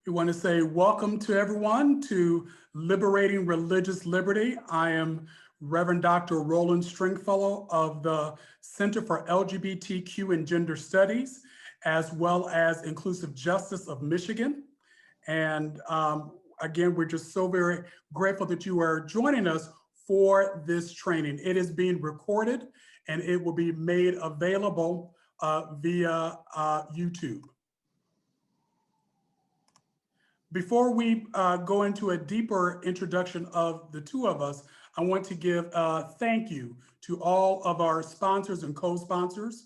We want to say welcome to everyone to Liberating Religious Liberty. I am Reverend Dr. Roland Stringfellow of the Center for LGBTQ and Gender Studies, as well as Inclusive Justice of Michigan. And again, we're just so very grateful that you are joining us for this training. It is being recorded and it will be made available via YouTube. Before we go into a deeper introduction of the two of us, I want to give a thank you to all of our sponsors and co-sponsors.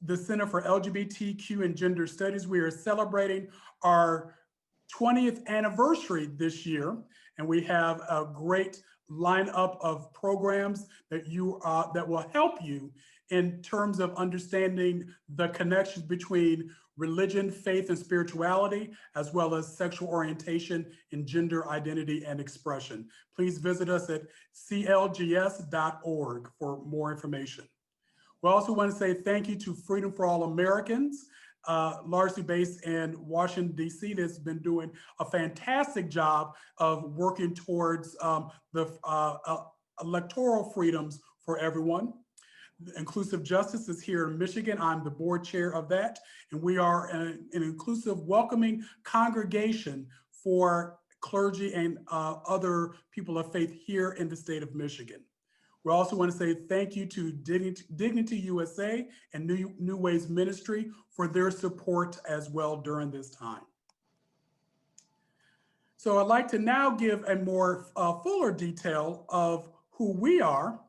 The Center for LGBTQ and Gender Studies, we are celebrating our 20th anniversary this year, and we have a great lineup of programs that that will help you in terms of understanding the connections between religion, faith, and spirituality, as well as sexual orientation and gender identity and expression. Please visit us at clgs.org for more information. We also want to say thank you to Freedom for All Americans, largely based in Washington, D.C., that's been doing a fantastic job of working towards the electoral freedoms for everyone. Inclusive Justice is here in Michigan. I'm the board chair of that, and we are an inclusive, welcoming congregation for clergy and other people of faith here in the state of Michigan. We also want to say thank you to Dignity USA and New Ways Ministry for their support as well during this time. So I'd like to now give a more fuller detail of who we are.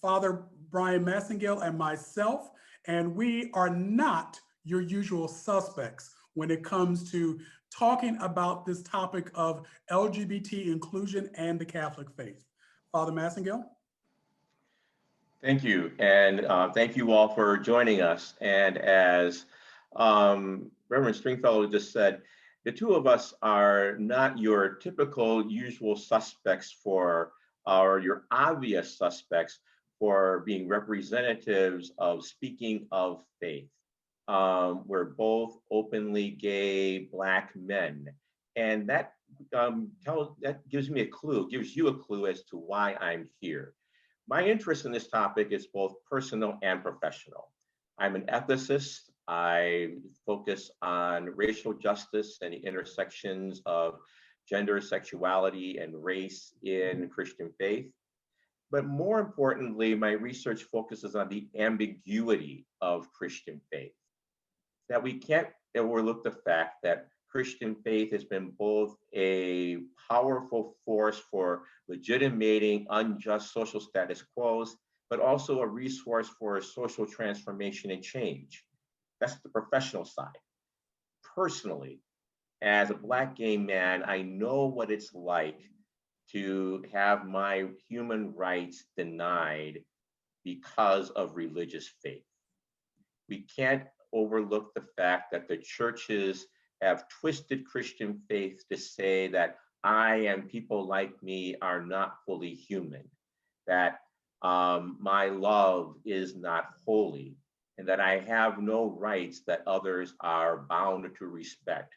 Father Bryan Massingale and myself, and we are not your usual suspects when it comes to talking about this topic of LGBT inclusion and the Catholic faith. Father Massingale? Thank you, and thank you all for joining us. And as Reverend Stringfellow just said, the two of us are not your typical usual suspects or your obvious suspects for being representatives of speaking of faith. We're both openly gay Black men, and that gives me a clue, gives you a clue as to why I'm here. My interest in this topic is both personal and professional. I'm an ethicist. I focus on racial justice and the intersections of gender, sexuality, and race in Christian faith. But more importantly, my research focuses on the ambiguity of Christian faith. That we can't overlook the fact that Christian faith has been both a powerful force for legitimating unjust social status quos, but also a resource for social transformation and change. That's the professional side. Personally, as a Black gay man, I know what it's like to have my human rights denied because of religious faith. We can't overlook the fact that the churches have twisted Christian faith to say that I and people like me are not fully human, that my love is not holy, and that I have no rights that others are bound to respect,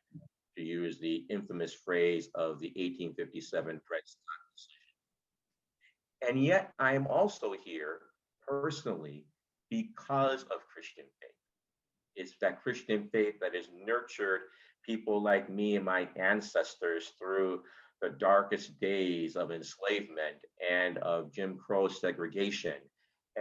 to use the infamous phrase of the 1857 Dred Scott decision. And yet I am also here personally because of Christian faith. It's that Christian faith that has nurtured people like me and my ancestors through the darkest days of enslavement and of Jim Crow segregation,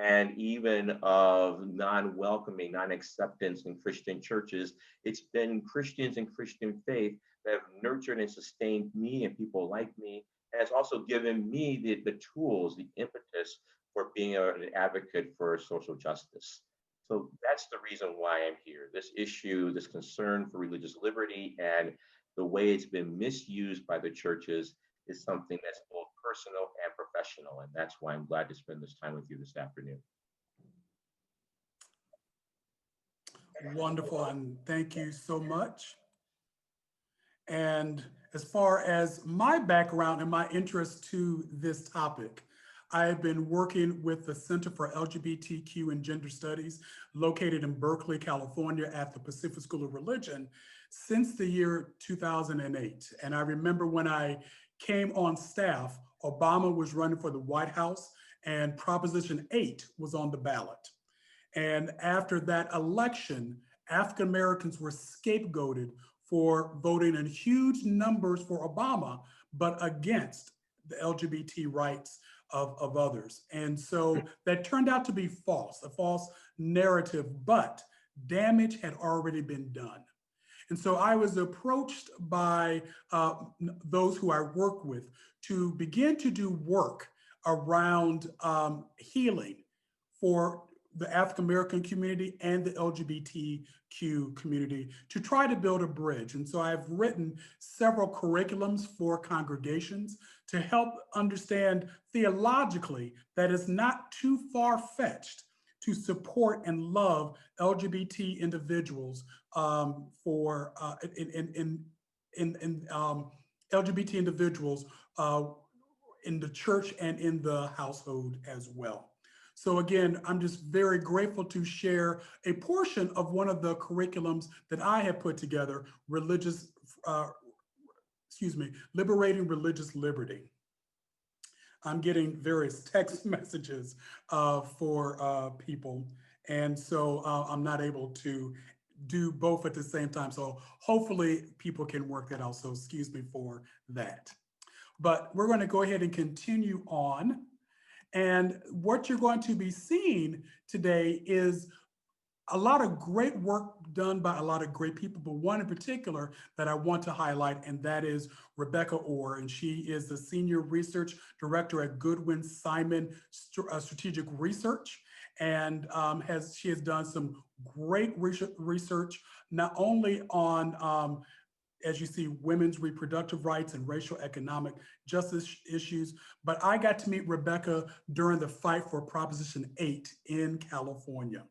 and even of non-welcoming, non-acceptance in Christian churches. It's been Christians and Christian faith that have nurtured and sustained me and people like me, and it's also given me the tools, the impetus for being an advocate for social justice. So that's the reason why I'm here. This issue, this concern for religious liberty and the way it's been misused by the churches is something that's both personal and professional. And that's why I'm glad to spend this time with you this afternoon. Wonderful, and thank you so much. And as far as my background and my interest to this topic, I have been working with the Center for LGBTQ and Gender Studies located in Berkeley, California at the Pacific School of Religion since the year 2008. And I remember when I came on staff, Obama was running for the White House and Proposition 8 was on the ballot. And after that election, African Americans were scapegoated for voting in huge numbers for Obama, but against the LGBT rights of others. And so that turned out to be false, a false narrative, but damage had already been done. And so I was approached by those who I work with to begin to do work around healing for the African American community and the LGBTQ community to try to build a bridge. And so I've written several curriculums for congregations to help understand theologically that it's not too far-fetched to support and love LGBT individuals LGBT individuals in the church and in the household as well. So again, I'm just very grateful to share a portion of one of the curriculums that I have put together, Liberating Religious Liberty. I'm getting various text messages for people, and so I'm not able to do both at the same time. So hopefully people can work that out, so excuse me for that. But we're going to go ahead and continue on. And what you're going to be seeing today is a lot of great work done by a lot of great people, but one in particular that I want to highlight, and that is Rebecca Orr, and she is the Senior Research Director at Goodwin Simon Strategic Research, and she has done some great research, not only on as you see, women's reproductive rights and racial economic justice issues. But I got to meet Rebecca during the fight for Proposition 8 in California.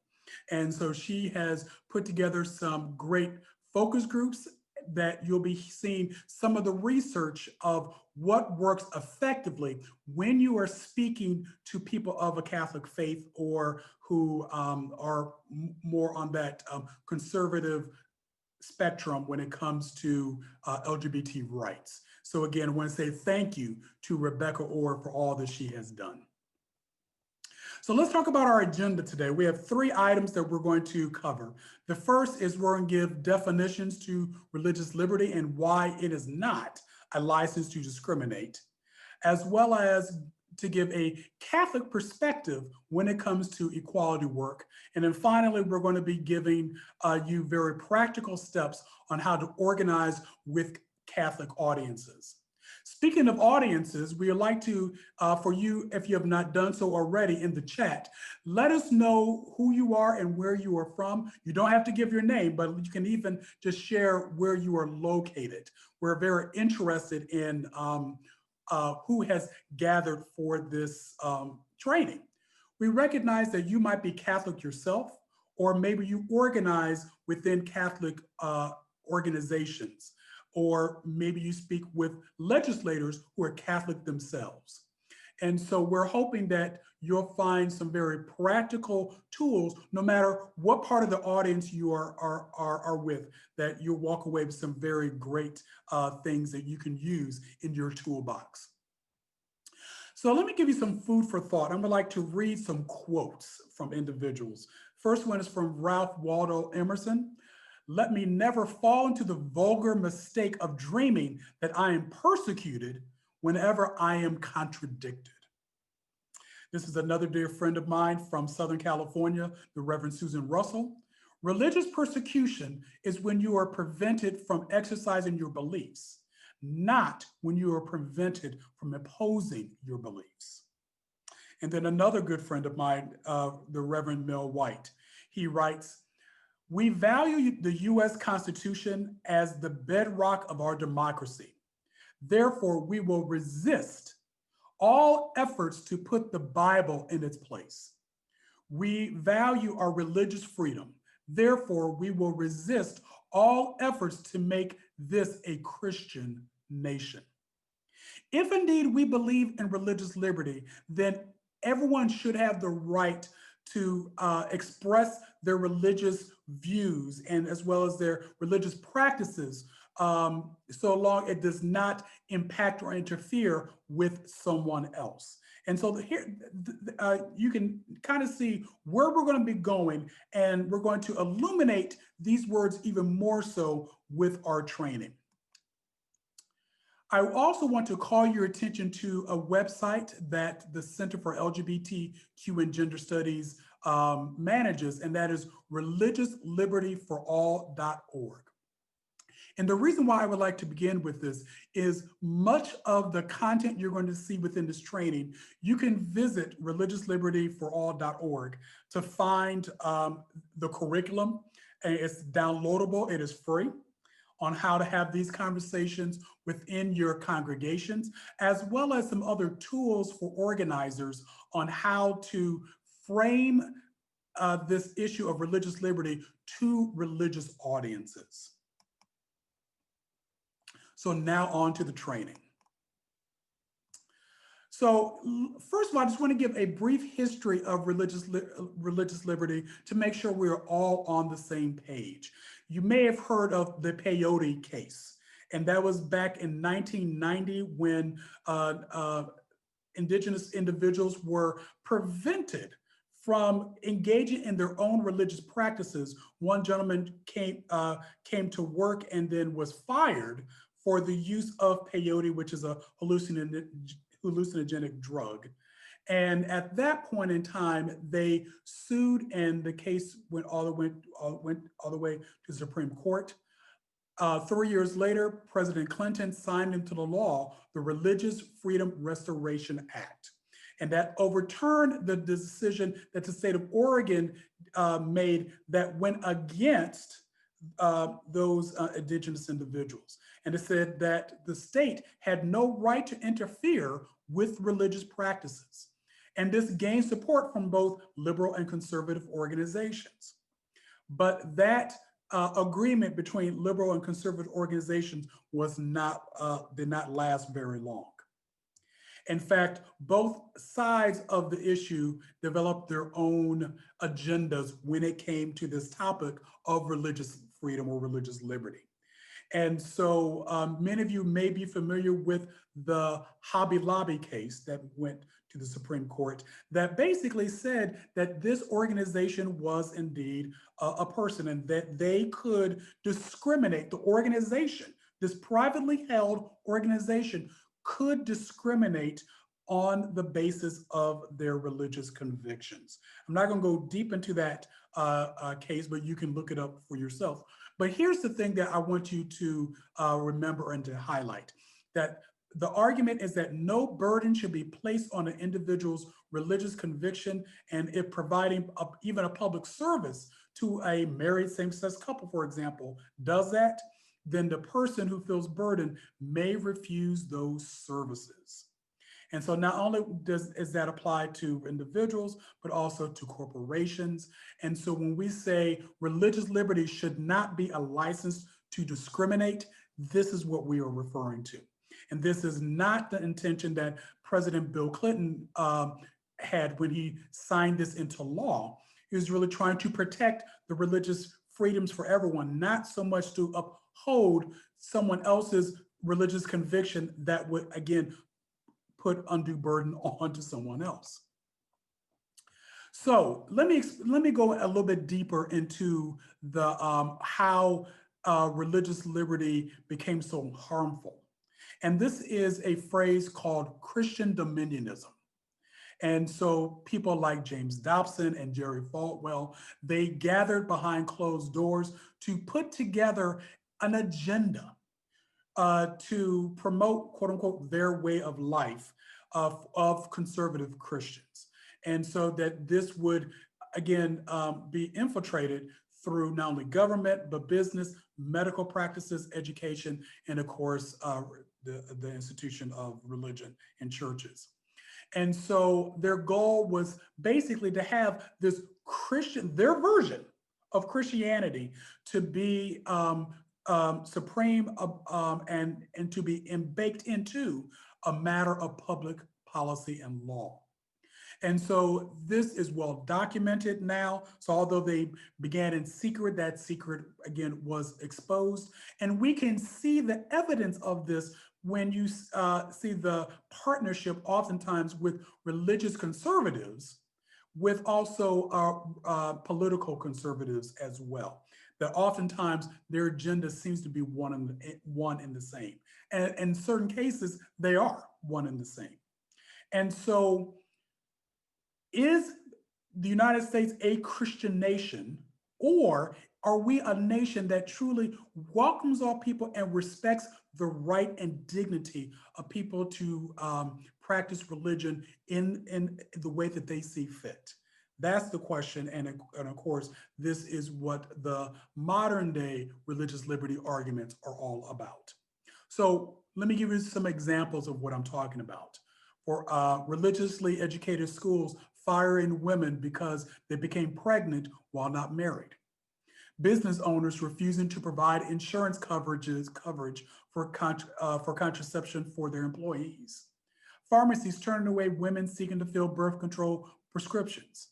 And so she has put together some great focus groups that you'll be seeing some of the research of what works effectively when you are speaking to people of a Catholic faith or who are more on that conservative spectrum when it comes to LGBT rights. So again, I want to say thank you to Rebecca Orr for all that she has done. So let's talk about our agenda today. We have 3 items that we're going to cover. The first is we're going to give definitions to religious liberty and why it is not a license to discriminate, as well as to give a Catholic perspective when it comes to equality work. And then finally, we're going to be giving you very practical steps on how to organize with Catholic audiences. Speaking of audiences, we would like to, for you, if you have not done so already in the chat, let us know who you are and where you are from. You don't have to give your name, but you can even just share where you are located. We're very interested in who has gathered for this training. We recognize that you might be Catholic yourself, or maybe you organize within Catholic organizations, or maybe you speak with legislators who are Catholic themselves. And so we're hoping that you'll find some very practical tools, no matter what part of the audience you are with, that you'll walk away with some very great things that you can use in your toolbox. So let me give you some food for thought. I would like to read some quotes from individuals. First one is from Ralph Waldo Emerson. "Let me never fall into the vulgar mistake of dreaming that I am persecuted whenever I am contradicted." This is another dear friend of mine from Southern California, the Reverend Susan Russell. "Religious persecution is when you are prevented from exercising your beliefs, not when you are prevented from opposing your beliefs." And then another good friend of mine, the Reverend Mel White, he writes, "We value the US Constitution as the bedrock of our democracy. Therefore, we will resist all efforts to put the Bible in its place. We value our religious freedom. Therefore, we will resist all efforts to make this a Christian nation. If indeed we believe in religious liberty, then everyone should have the right to express their religious views and as well as their religious practices, so long it does not impact or interfere with someone else. And so here you can kind of see where we're going to be going, and we're going to illuminate these words even more so with our training. I also want to call your attention to a website that the Center for LGBTQ and Gender Studies manages, and that is religiouslibertyforall.org. And the reason why I would like to begin with this is much of the content you're going to see within this training, you can visit religiouslibertyforall.org to find the curriculum. And it's downloadable, it is free, on how to have these conversations within your congregations, as well as some other tools for organizers on how to frame this issue of religious liberty to religious audiences. So now on to the training. So first of all, I just want to give a brief history of religious liberty to make sure we're all on the same page. You may have heard of the peyote case, and that was back in 1990 when indigenous individuals were prevented from engaging in their own religious practices. One gentleman came to work and then was fired for the use of peyote, which is a hallucinogenic drug. And at that point in time, they sued, and the case went all the way to the Supreme Court. 3 years later, President Clinton signed into the law the Religious Freedom Restoration Act. And that overturned the decision that the state of Oregon made that went against those indigenous individuals. And it said that the state had no right to interfere with religious practices. And this gained support from both liberal and conservative organizations. But that agreement between liberal and conservative organizations was did not last very long. In fact, both sides of the issue developed their own agendas when it came to this topic of religious freedom or religious liberty. And so many of you may be familiar with the Hobby Lobby case that went to the Supreme Court that basically said that this organization was indeed a person and that they could discriminate. The organization, this privately held organization, could discriminate on the basis of their religious convictions. I'm not going to go deep into that case, but you can look it up for yourself. But here's the thing that I want you to remember and to highlight, that the argument is that no burden should be placed on an individual's religious conviction, and if providing even a public service to a married same-sex couple, for example, does that, then the person who feels burdened may refuse those services. And so not only is that applied to individuals, but also to corporations. And so when we say religious liberty should not be a license to discriminate, this is what we are referring to. And this is not the intention that President Bill Clinton had when he signed this into law. He was really trying to protect the religious freedoms for everyone, not so much to uphold someone else's religious conviction that would, again, put undue burden onto someone else. So let me go a little bit deeper into the how religious liberty became so harmful. And this is a phrase called Christian Dominionism. And so people like James Dobson and Jerry Falwell, they gathered behind closed doors to put together an agenda to promote, quote unquote, their way of life of conservative Christians. And so that this would, again, be infiltrated through not only government, but business, medical practices, education, and of course, the institution of religion and churches. And so their goal was basically to have this Christian, their version of Christianity to be supreme and to be baked into a matter of public policy and law. And so this is well documented now. So although they began in secret, that secret again was exposed. And we can see the evidence of this when you see the partnership oftentimes with religious conservatives, with also political conservatives as well. That oftentimes their agenda seems to be one and the same. And in certain cases, they are one and the same. And so is the United States a Christian nation, or are we a nation that truly welcomes all people and respects the right and dignity of people to practice religion in the way that they see fit? That's the question. And of course, this is what the modern day religious liberty arguments are all about. So let me give you some examples of what I'm talking about. For religiously educated schools firing women because they became pregnant while not married. Business owners refusing to provide insurance coverage for contraception for their employees. Pharmacies turning away women seeking to fill birth control prescriptions.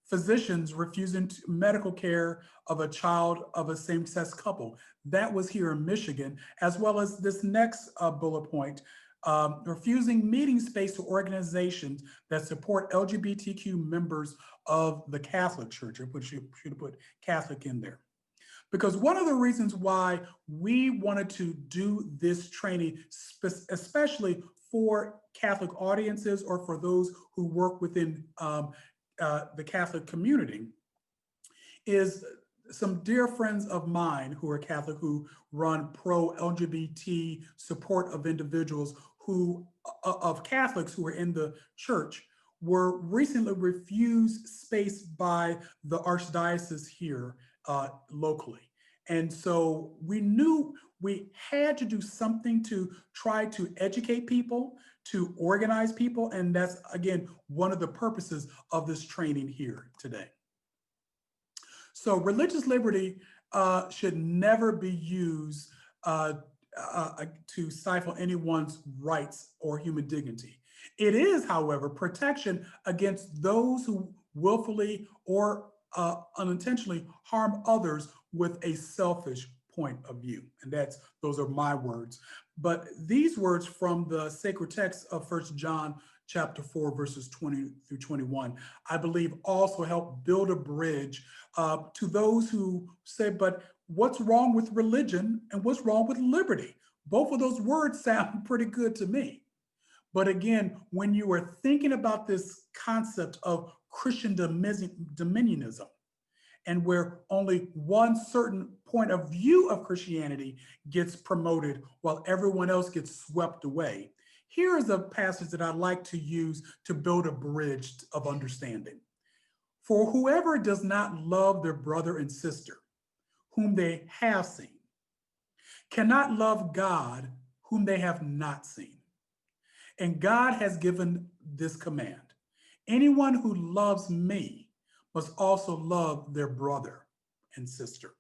Physicians refusing medical care of a child of a same-sex couple. That was here in Michigan, as well as this next bullet point, refusing meeting space to organizations that support LGBTQ members of the Catholic Church. I should have put Catholic in there. Because one of the reasons why we wanted to do this training, especially for Catholic audiences or for those who work within the Catholic community, is some dear friends of mine who are Catholic, who run pro-LGBT support of individuals of Catholics who are in the church, were recently refused space by the Archdiocese here locally. And so we knew we had to do something to try to educate people, to organize people. And that's, again, one of the purposes of this training here today. So religious liberty should never be used to stifle anyone's rights or human dignity. It is, however, protection against those who willfully or unintentionally harm others with a selfish point of view. And those are my words. But these words from the sacred text of 1 John chapter 4, verses 20 through 21, I believe also help build a bridge to those who say, but what's wrong with religion and what's wrong with liberty? Both of those words sound pretty good to me. But again, when you are thinking about this concept of Christian dominionism, and where only one certain point of view of Christianity gets promoted while everyone else gets swept away, here is a passage that I'd like to use to build a bridge of understanding. For whoever does not love their brother and sister, whom they have seen, cannot love God, whom they have not seen. And God has given this command: anyone who loves me must also love their brother and sister.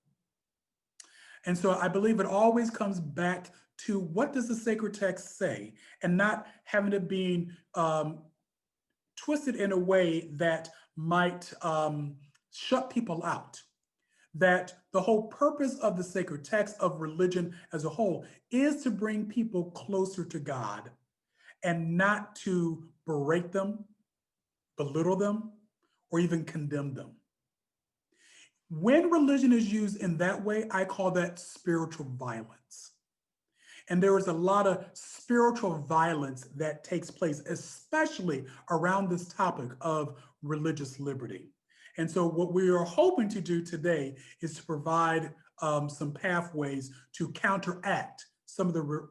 And so I believe it always comes back to what does the sacred text say, and not having it being twisted in a way that might shut people out. That the whole purpose of the sacred text of religion as a whole is to bring people closer to God and not to berate them, belittle them, or even condemn them. When religion is used in that way, I call that spiritual violence. And there is a lot of spiritual violence that takes place, especially around this topic of religious liberty. And so what we are hoping to do today is to provide some pathways to counteract some of the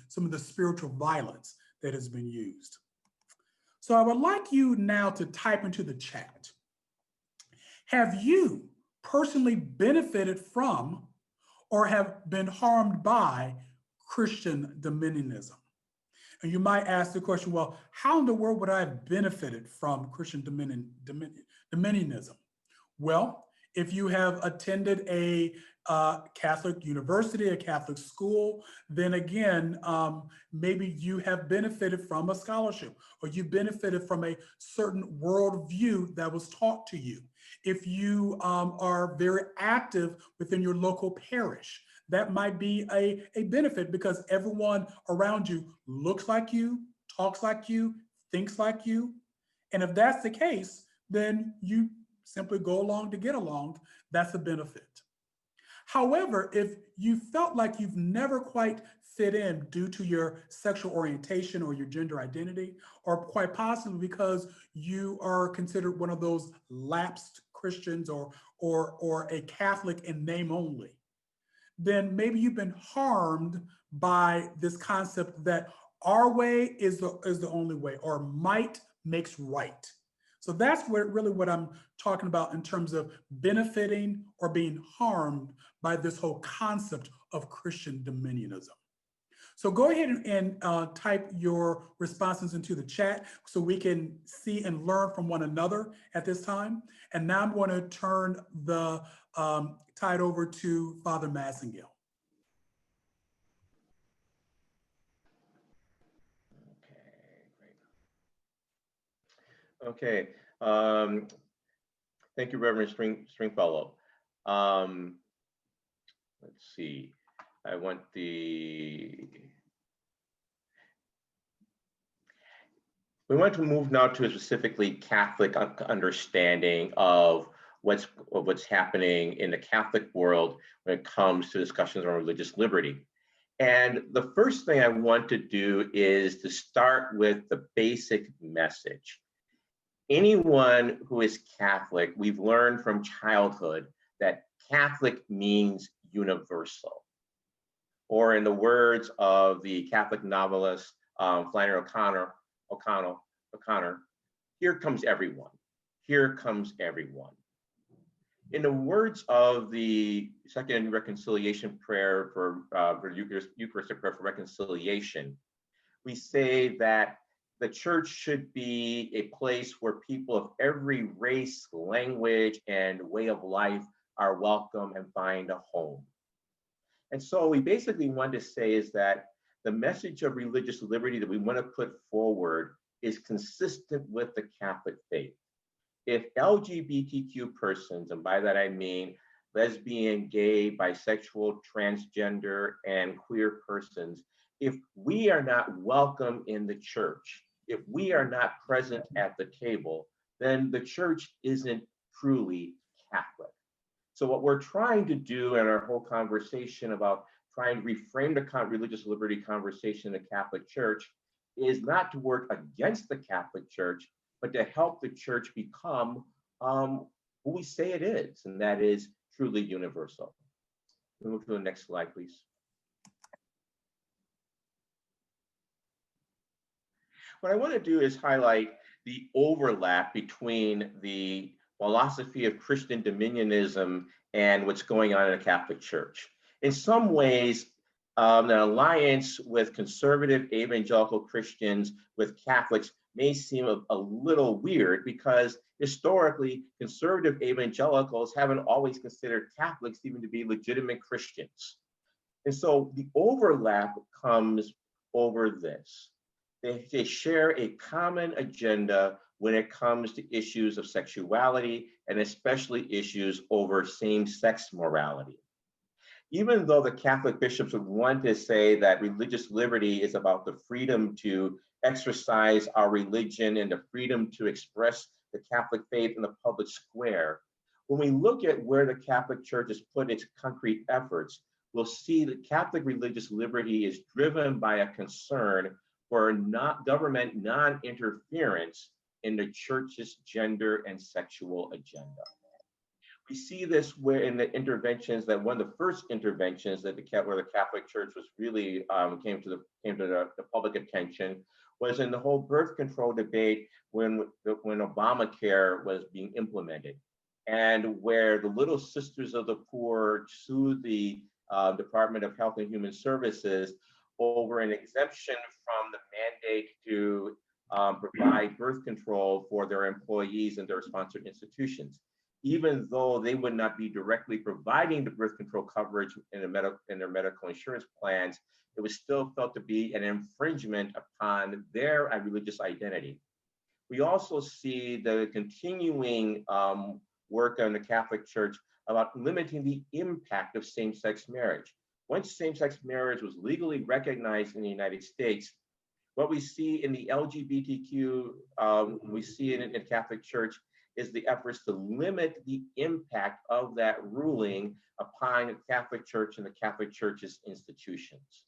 some of the spiritual violence that has been used. So I would like you now to type into the chat: have you personally benefited from or have been harmed by Christian dominionism? And you might ask the question, well, how in the world would I have benefited from Christian dominionism? Well, if you have attended a a Catholic university, a Catholic school, then again, maybe you have benefited from a scholarship or you benefited from a certain worldview that was taught to you. If you are very active within your local parish, that might be a benefit because everyone around you looks like you, talks like you, thinks like you. And if that's the case, then you simply go along to get along. That's a benefit. However, if you felt like you've never quite fit in due to your sexual orientation or your gender identity, or quite possibly because you are considered one of those lapsed Christians or a Catholic in name only, then maybe you've been harmed by this concept that our way is the only way, or might makes right. So that's really what I'm talking about in terms of benefiting or being harmed by this whole concept of Christian dominionism. So go ahead and type your responses into the chat so we can see and learn from one another at this time. And now I'm going to turn the tide over to Father Massingale. Okay. Thank you, Reverend Stringfellow. Let's see. I want we want to move now to a specifically Catholic understanding of what's happening in the Catholic world when it comes to discussions on religious liberty. And the first thing I want to do is to start with the basic message. Anyone who is Catholic, we've learned from childhood that Catholic means universal. Or in the words of the Catholic novelist Flannery O'Connor, here comes everyone. Here comes everyone. In the words of the Second Reconciliation Prayer for Eucharistic Prayer for Reconciliation, we say that the church should be a place where people of every race, language, and way of life are welcome and find a home. And so we basically want to say is that the message of religious liberty that we want to put forward is consistent with the Catholic faith. If LGBTQ persons, and by that I mean lesbian, gay, bisexual, transgender, and queer persons, if we are not welcome in the church, if we are not present at the table, then the church isn't truly Catholic. So what we're trying to do in our whole conversation about trying to reframe the religious liberty conversation in the Catholic Church is not to work against the Catholic Church, but to help the church become who we say it is, and that is truly universal. Move to the next slide, please. What I want to do is highlight the overlap between the philosophy of Christian dominionism and what's going on in the Catholic Church. In some ways, an alliance with conservative evangelical Christians with Catholics may seem a little weird because historically, conservative evangelicals haven't always considered Catholics even to be legitimate Christians. And so the overlap comes over this. They share a common agenda when it comes to issues of sexuality and especially issues over same-sex morality. Even though the Catholic bishops would want to say that religious liberty is about the freedom to exercise our religion and the freedom to express the Catholic faith in the public square, when we look at where the Catholic Church has put its concrete efforts, we'll see that Catholic religious liberty is driven by a concern for government non-interference in the church's gender and sexual agenda. We see this where in the interventions that one of the first interventions that where the Catholic Church was really came to the public attention was in the whole birth control debate when Obamacare was being implemented, and where the Little Sisters of the Poor sued the Department of Health and Human Services over an exemption from the mandate to provide birth control for their employees and their sponsored institutions. even though they would not be directly providing the birth control coverage in their medical insurance plans, it was still felt to be an infringement upon their religious identity. We also see the continuing work on the Catholic Church about limiting the impact of same-sex marriage. Once same-sex marriage was legally recognized in the United States, what we see in the LGBTQ, we see in the Catholic Church, is the efforts to limit the impact of that ruling upon the Catholic Church and the Catholic Church's institutions.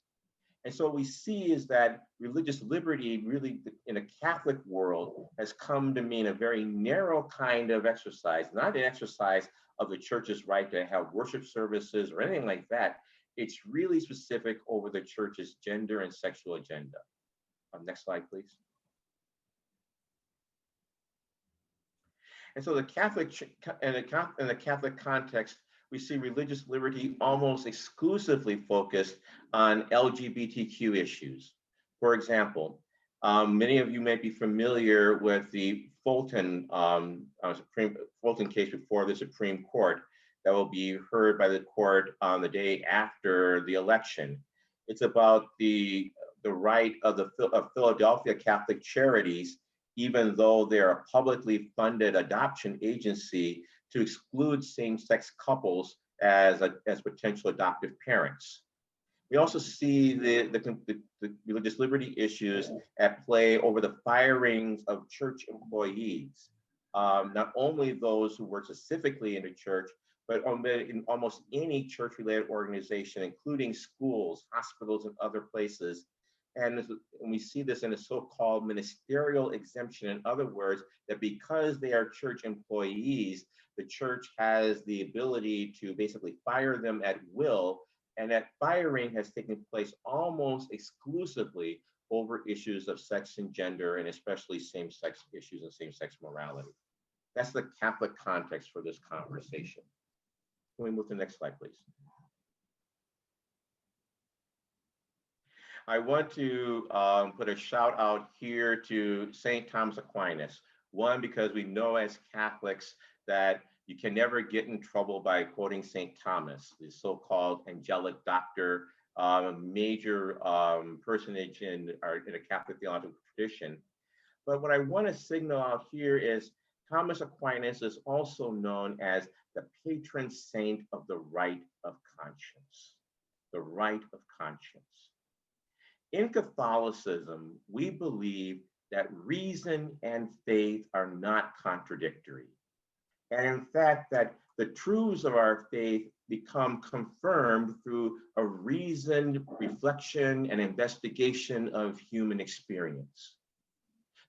And so what we see is that religious liberty really in a Catholic world has come to mean a very narrow kind of exercise, not an exercise of the church's right to have worship services or anything like that. It's really specific over the church's gender and sexual agenda. Next slide, please. And so the Catholic, in the Catholic context, we see religious liberty almost exclusively focused on LGBTQ issues. For example, many of you may be familiar with the Fulton, Fulton case before the Supreme Court that will be heard by the court on the day after the election. It's about the right of Philadelphia Catholic Charities, even though they're a publicly funded adoption agency, to exclude same-sex couples as potential adoptive parents. We also see the religious liberty issues at play over the firings of church employees, not only those who work specifically in the church, but in almost any church-related organization, including schools, hospitals, and other places. And we see this in a so-called ministerial exemption. In other words, that because they are church employees, the church has the ability to basically fire them at will. And that firing has taken place almost exclusively over issues of sex and gender, and especially same-sex issues and same-sex morality. That's the Catholic context for this conversation. Can we move to the next slide, please? I want to put a shout out here to St. Thomas Aquinas. One, because we know as Catholics that you can never get in trouble by quoting St. Thomas, the so-called angelic doctor, a major personage in a Catholic theological tradition. But what I want to signal out here is Thomas Aquinas is also known as the patron saint of the right of conscience, the right of conscience. In Catholicism, we believe that reason and faith are not contradictory. And in fact, that the truths of our faith become confirmed through a reasoned reflection and investigation of human experience.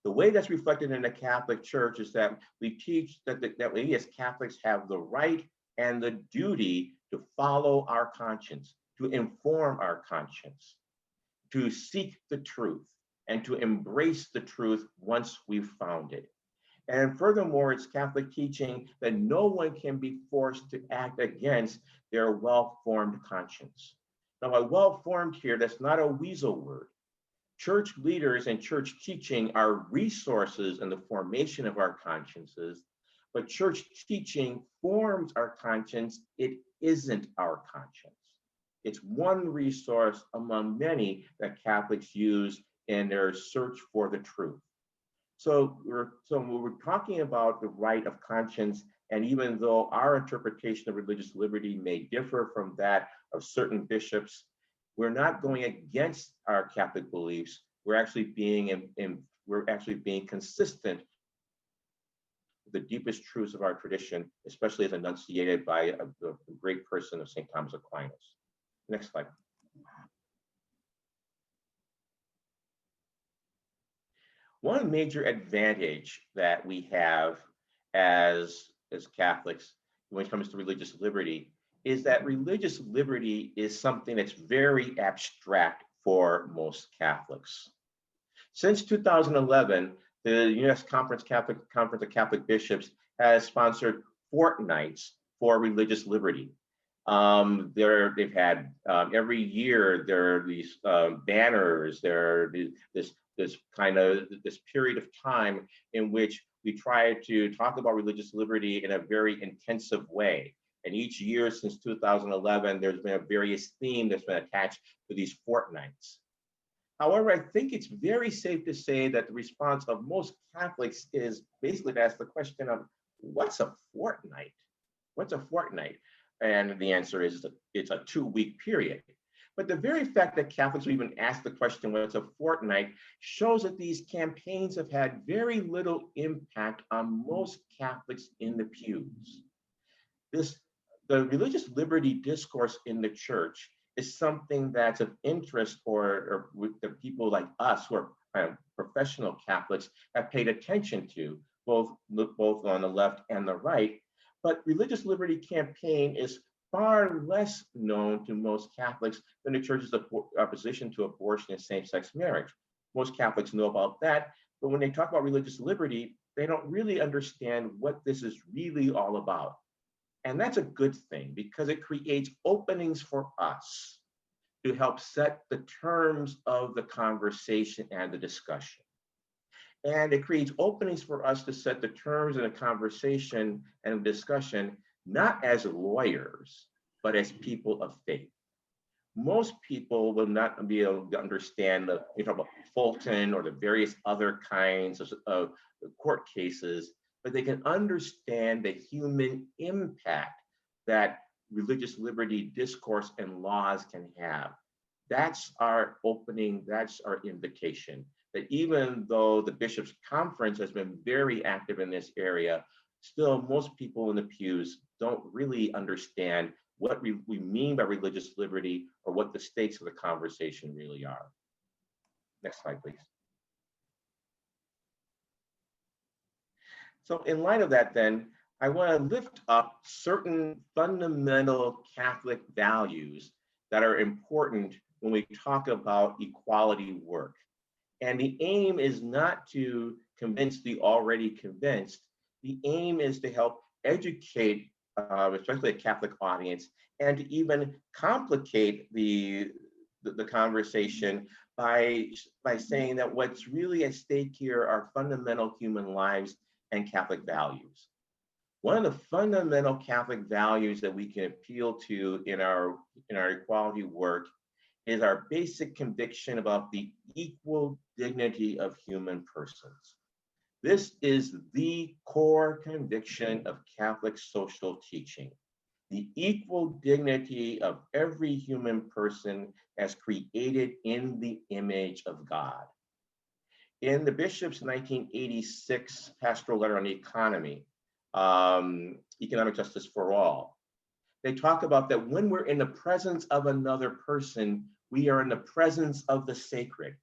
The way that's reflected in the Catholic Church is that we teach that we as Catholics have the right and the duty to follow our conscience, to inform our conscience, to seek the truth, and to embrace the truth once we've found it. And furthermore, it's Catholic teaching that no one can be forced to act against their well-formed conscience. Now, by well-formed here, that's not a weasel word. Church leaders and church teaching are resources in the formation of our consciences, but church teaching forms our conscience. It isn't our conscience. It's one resource among many that Catholics use in their search for the truth. So when we're talking about the right of conscience, and even though our interpretation of religious liberty may differ from that of certain bishops, we're not going against our Catholic beliefs. We're actually being consistent with the deepest truths of our tradition, especially as enunciated by the great person of St. Thomas Aquinas. Next slide. One major advantage that we have as Catholics when it comes to religious liberty is that religious liberty is something that's very abstract for most Catholics. Since 2011, the U.S. Conference of Catholic Bishops has sponsored fortnights for religious liberty. They've had every year there are these banners. There are this period of time in which we try to talk about religious liberty in a very intensive way. And each year since 2011, there's been a various theme that's been attached to these fortnights. However, I think it's very safe to say that the response of most Catholics is basically to ask the question of, what's a fortnight? What's a fortnight? And the answer is it's a 2-week period. But the very fact that Catholics even ask the question, what's a fortnight, shows that these campaigns have had very little impact on most Catholics in the pews. The religious liberty discourse in the church is something that's of interest or with the people like us who are professional Catholics have paid attention to, both on the left and the right. But religious liberty campaign is far less known to most Catholics than the church's opposition to abortion and same-sex marriage. Most Catholics know about that, but when they talk about religious liberty, they don't really understand what this is really all about. And that's a good thing because it creates openings for us to help set the terms of the conversation and the discussion. And it creates openings for us to set the terms of the conversation and the discussion, not as lawyers, but as people of faith. Most people will not be able to understand you talk about Fulton or the various other kinds of court cases, but they can understand the human impact that religious liberty discourse and laws can have. That's our opening, that's our invitation. That even though the Bishops' Conference has been very active in this area, still most people in the pews don't really understand what we mean by religious liberty or what the stakes of the conversation really are. Next slide, please. So in light of that then, I want to lift up certain fundamental Catholic values that are important when we talk about equality work. And the aim is not to convince the already convinced. The aim is to help educate, especially a Catholic audience, and to even complicate the conversation by saying that what's really at stake here are fundamental human lives and Catholic values. One of the fundamental Catholic values that we can appeal to in our equality work is our basic conviction about the equal dignity of human persons. This is the core conviction of Catholic social teaching, the equal dignity of every human person as created in the image of God. In the Bishop's 1986 pastoral letter on the economy, economic justice for all, they talk about that when we're in the presence of another person, we are in the presence of the sacred.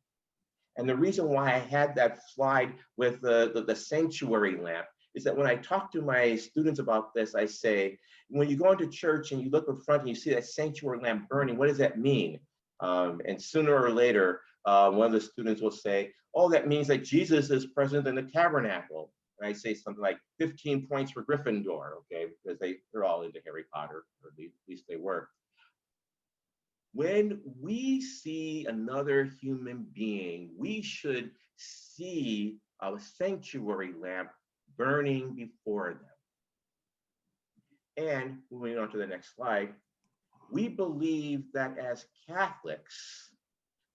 And the reason why I had that slide with the sanctuary lamp is that when I talk to my students about this, I say, when you go into church and you look in front and you see that sanctuary lamp burning, what does that mean? And sooner or later, one of the students will say, oh, that means that Jesus is present in the tabernacle. And I say something like 15 points for Gryffindor, okay? Because they're all into Harry Potter, or at least they were. When we see another human being, we should see a sanctuary lamp burning before them. And moving on to the next slide, we believe that as Catholics,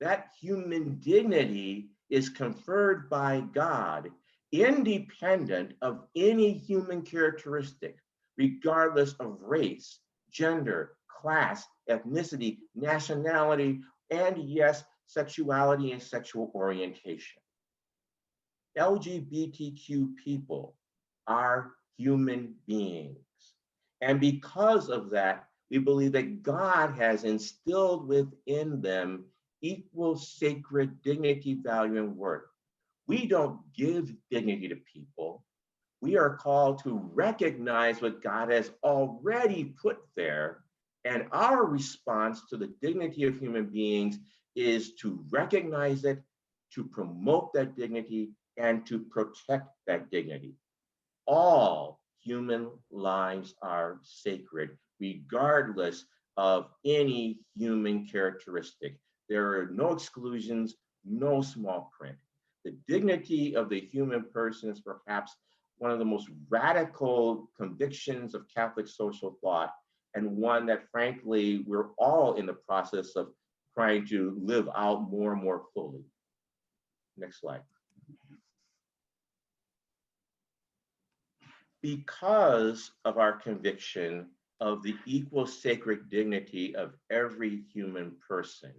that human dignity is conferred by God independent of any human characteristic, regardless of race, gender, class, ethnicity, nationality, and yes, sexuality and sexual orientation. LGBTQ people are human beings. And because of that, we believe that God has instilled within them equal sacred dignity, value, and worth. We don't give dignity to people. We are called to recognize what God has already put there. And our response to the dignity of human beings is to recognize it, to promote that dignity, and to protect that dignity. All human lives are sacred, regardless of any human characteristic. There are no exclusions, no small print. The dignity of the human person is perhaps one of the most radical convictions of Catholic social thought, and one that frankly, we're all in the process of trying to live out more and more fully. Next slide. Because of our conviction of the equal sacred dignity of every human person,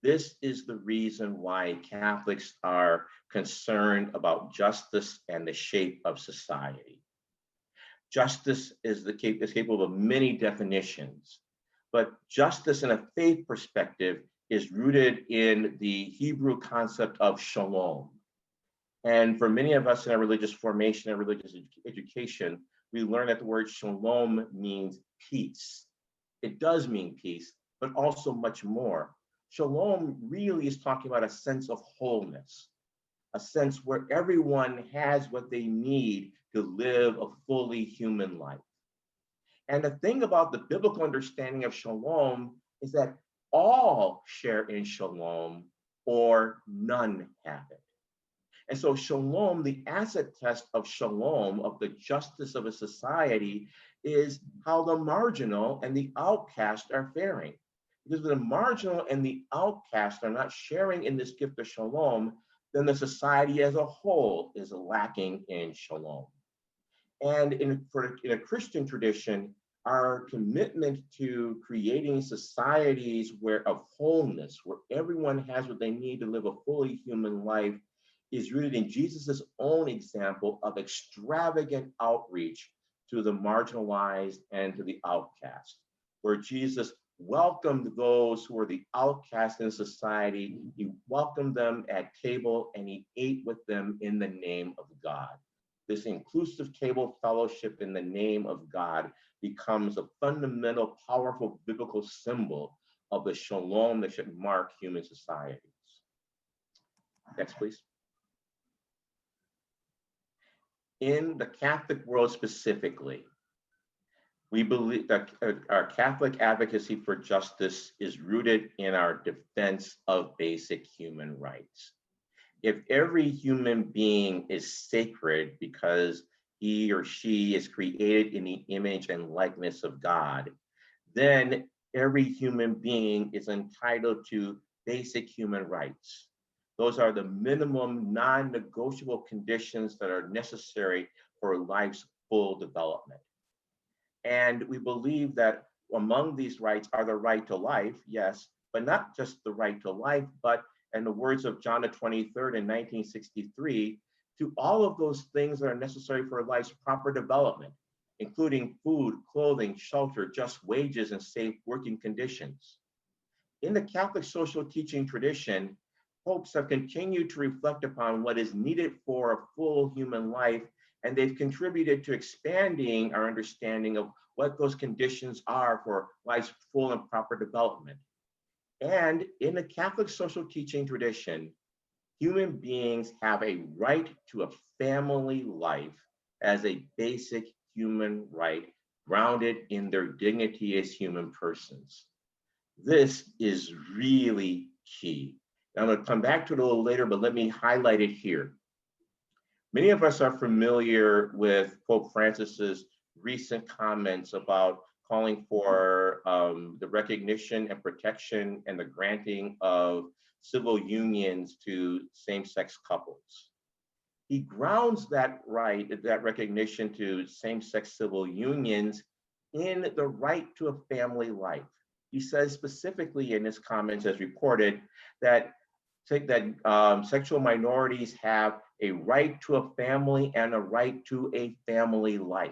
this is the reason why Catholics are concerned about justice and the shape of society. Justice is capable of many definitions, but justice in a faith perspective is rooted in the Hebrew concept of shalom. And for many of us in our religious formation and religious education, we learn that the word shalom means peace. It does mean peace, but also much more. Shalom really is talking about a sense of wholeness, a sense where everyone has what they need to live a fully human life. And the thing about the biblical understanding of shalom is that all share in shalom or none have it. And so shalom, the asset test of shalom, of the justice of a society, is how the marginal and the outcast are faring. Because if the marginal and the outcast are not sharing in this gift of shalom, then the society as a whole is lacking in shalom. And in a Christian tradition, our commitment to creating societies of wholeness, where everyone has what they need to live a fully human life, is rooted in Jesus's own example of extravagant outreach to the marginalized and to the outcast, where Jesus welcomed those who were the outcast in society. He welcomed them at table and he ate with them in the name of God. This inclusive table fellowship in the name of God becomes a fundamental, powerful biblical symbol of the shalom that should mark human societies. Next, please. In the Catholic world specifically, we believe that our Catholic advocacy for justice is rooted in our defense of basic human rights. If every human being is sacred because he or she is created in the image and likeness of God, then every human being is entitled to basic human rights. Those are the minimum non-negotiable conditions that are necessary for life's full development. And we believe that among these rights are the right to life, yes, but not just the right to life, but in the words of John the 23rd in 1963, to all of those things that are necessary for life's proper development, including food, clothing, shelter, just wages, and safe working conditions. In the Catholic social teaching tradition, popes have continued to reflect upon what is needed for a full human life, and they've contributed to expanding our understanding of what those conditions are for life's full and proper development. And in the Catholic social teaching tradition, human beings have a right to a family life as a basic human right, grounded in their dignity as human persons. This is really key. I'm going to come back to it a little later, but let me highlight it here. Many of us are familiar with Pope Francis's recent comments about calling for the recognition and protection and the granting of civil unions to same-sex couples. He grounds that right, that recognition to same-sex civil unions in the right to a family life. He says specifically in his comments as reported that sexual minorities have a right to a family and a right to a family life.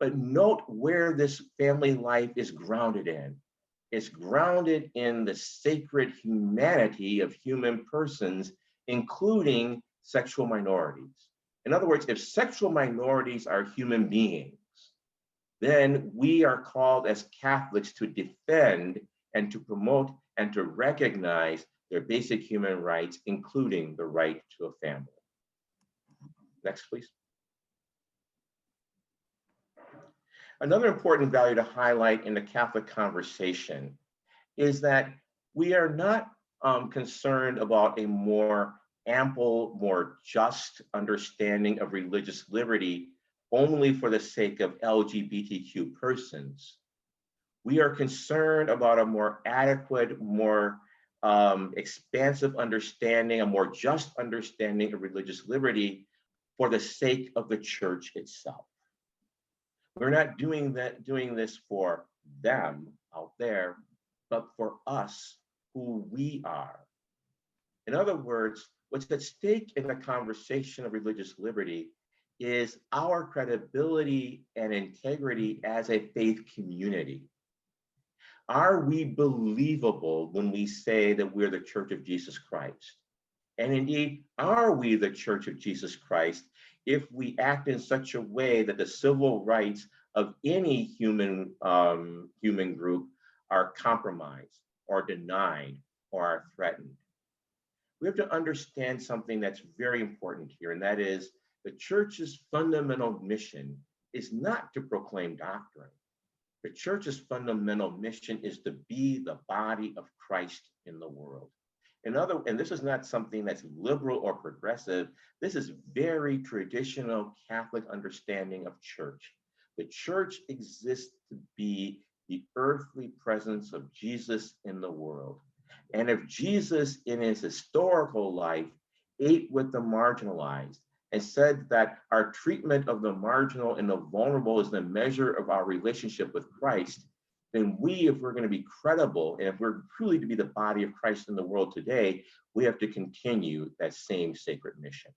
But note where this family life is grounded in. It's grounded in the sacred humanity of human persons, including sexual minorities. In other words, if sexual minorities are human beings, then we are called as Catholics to defend and to promote and to recognize their basic human rights, including the right to a family. Next, please. Another important value to highlight in the Catholic conversation is that we are not concerned about a more ample, more just understanding of religious liberty only for the sake of LGBTQ persons. We are concerned about a more adequate, more expansive understanding, a more just understanding of religious liberty for the sake of the church itself. We're not doing this for them out there, but for us, who we are. In other words, what's at stake in the conversation of religious liberty is our credibility and integrity as a faith community. Are we believable when we say that we're the Church of Jesus Christ? And indeed, are we the Church of Jesus Christ if we act in such a way that the civil rights of any human group are compromised or denied or are threatened? We have to understand something that's very important here, and that is the church's fundamental mission is not to proclaim doctrine. The church's fundamental mission is to be the body of Christ in the world. And this is not something that's liberal or progressive. This is very traditional Catholic understanding of church. The church exists to be the earthly presence of Jesus in the world. And if Jesus in his historical life ate with the marginalized and said that our treatment of the marginal and the vulnerable is the measure of our relationship with Christ, then we, if we're going to be credible and if we're truly to be the body of Christ in the world today, we have to continue that same sacred mission.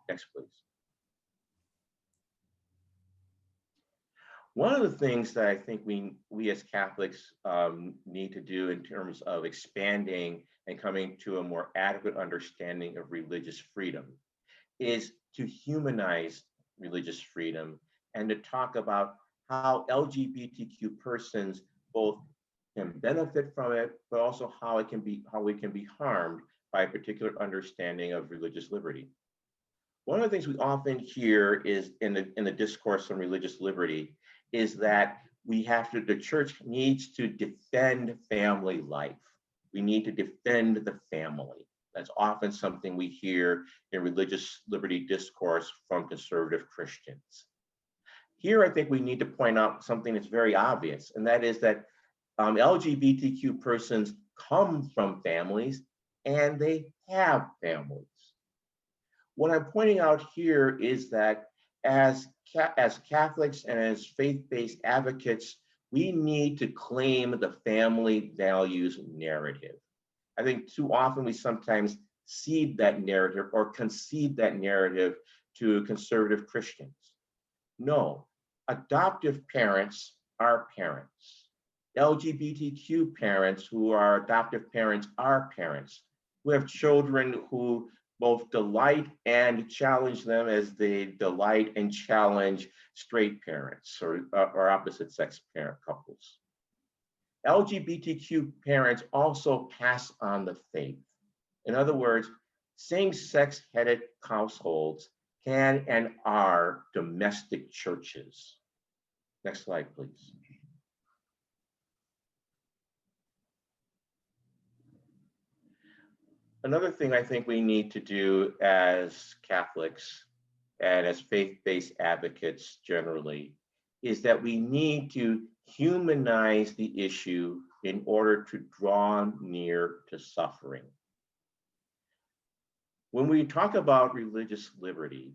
Next, please. One of the things that I think we as Catholics need to do in terms of expanding and coming to a more adequate understanding of religious freedom is to humanize religious freedom and to talk about how LGBTQ persons both can benefit from it, but also how we can be harmed by a particular understanding of religious liberty. One of the things we often hear is in the discourse on religious liberty is that the church needs to defend family life. We need to defend the family. That's often something we hear in religious liberty discourse from conservative Christians. Here, I think we need to point out something that's very obvious, and that is that LGBTQ persons come from families and they have families. What I'm pointing out here is that as Catholics and as faith-based advocates, we need to claim the family values narrative. I think too often we sometimes cede that narrative or concede that narrative to conservative Christians. No, adoptive parents are parents. LGBTQ parents who are adoptive parents are parents. We have children who both delight and challenge them as they delight and challenge straight parents or opposite sex parent couples. LGBTQ parents also pass on the faith. In other words, same-sex headed households can and are domestic churches. Next slide, please. Another thing I think we need to do as Catholics and as faith-based advocates generally is that we need to humanize the issue in order to draw near to suffering. When we talk about religious liberty,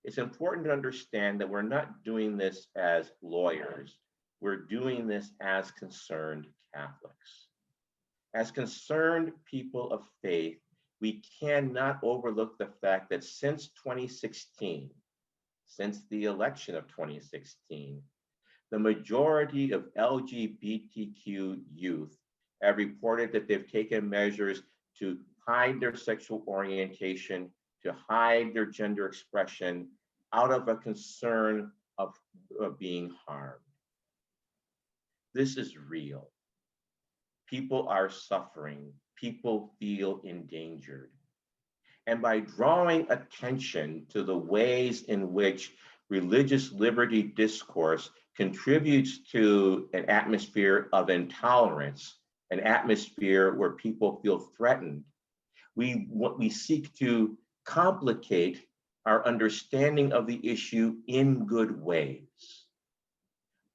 it's important to understand that we're not doing this as lawyers. We're doing this as concerned Catholics. As concerned people of faith, we cannot overlook the fact that since 2016, since the election of 2016, the majority of LGBTQ youth have reported that they've taken measures to hide their sexual orientation, to hide their gender expression out of a concern of being harmed. This is real. People are suffering. People feel endangered. And by drawing attention to the ways in which religious liberty discourse contributes to an atmosphere of intolerance, an atmosphere where people feel threatened, we seek to complicate our understanding of the issue in good ways.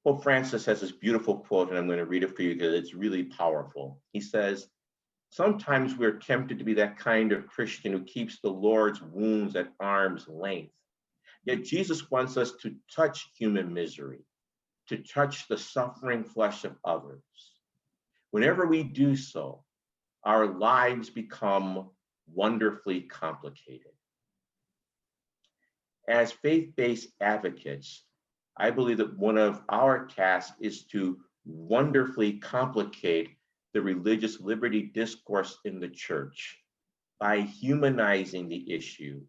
Pope Francis has this beautiful quote, and I'm going to read it for you because it's really powerful. He says, "Sometimes we're tempted to be that kind of Christian who keeps the Lord's wounds at arm's length. Yet Jesus wants us to touch human misery, to touch the suffering flesh of others. Whenever we do so, our lives become wonderfully complicated." As faith-based advocates, I believe that one of our tasks is to wonderfully complicate the religious liberty discourse in the church by humanizing the issue,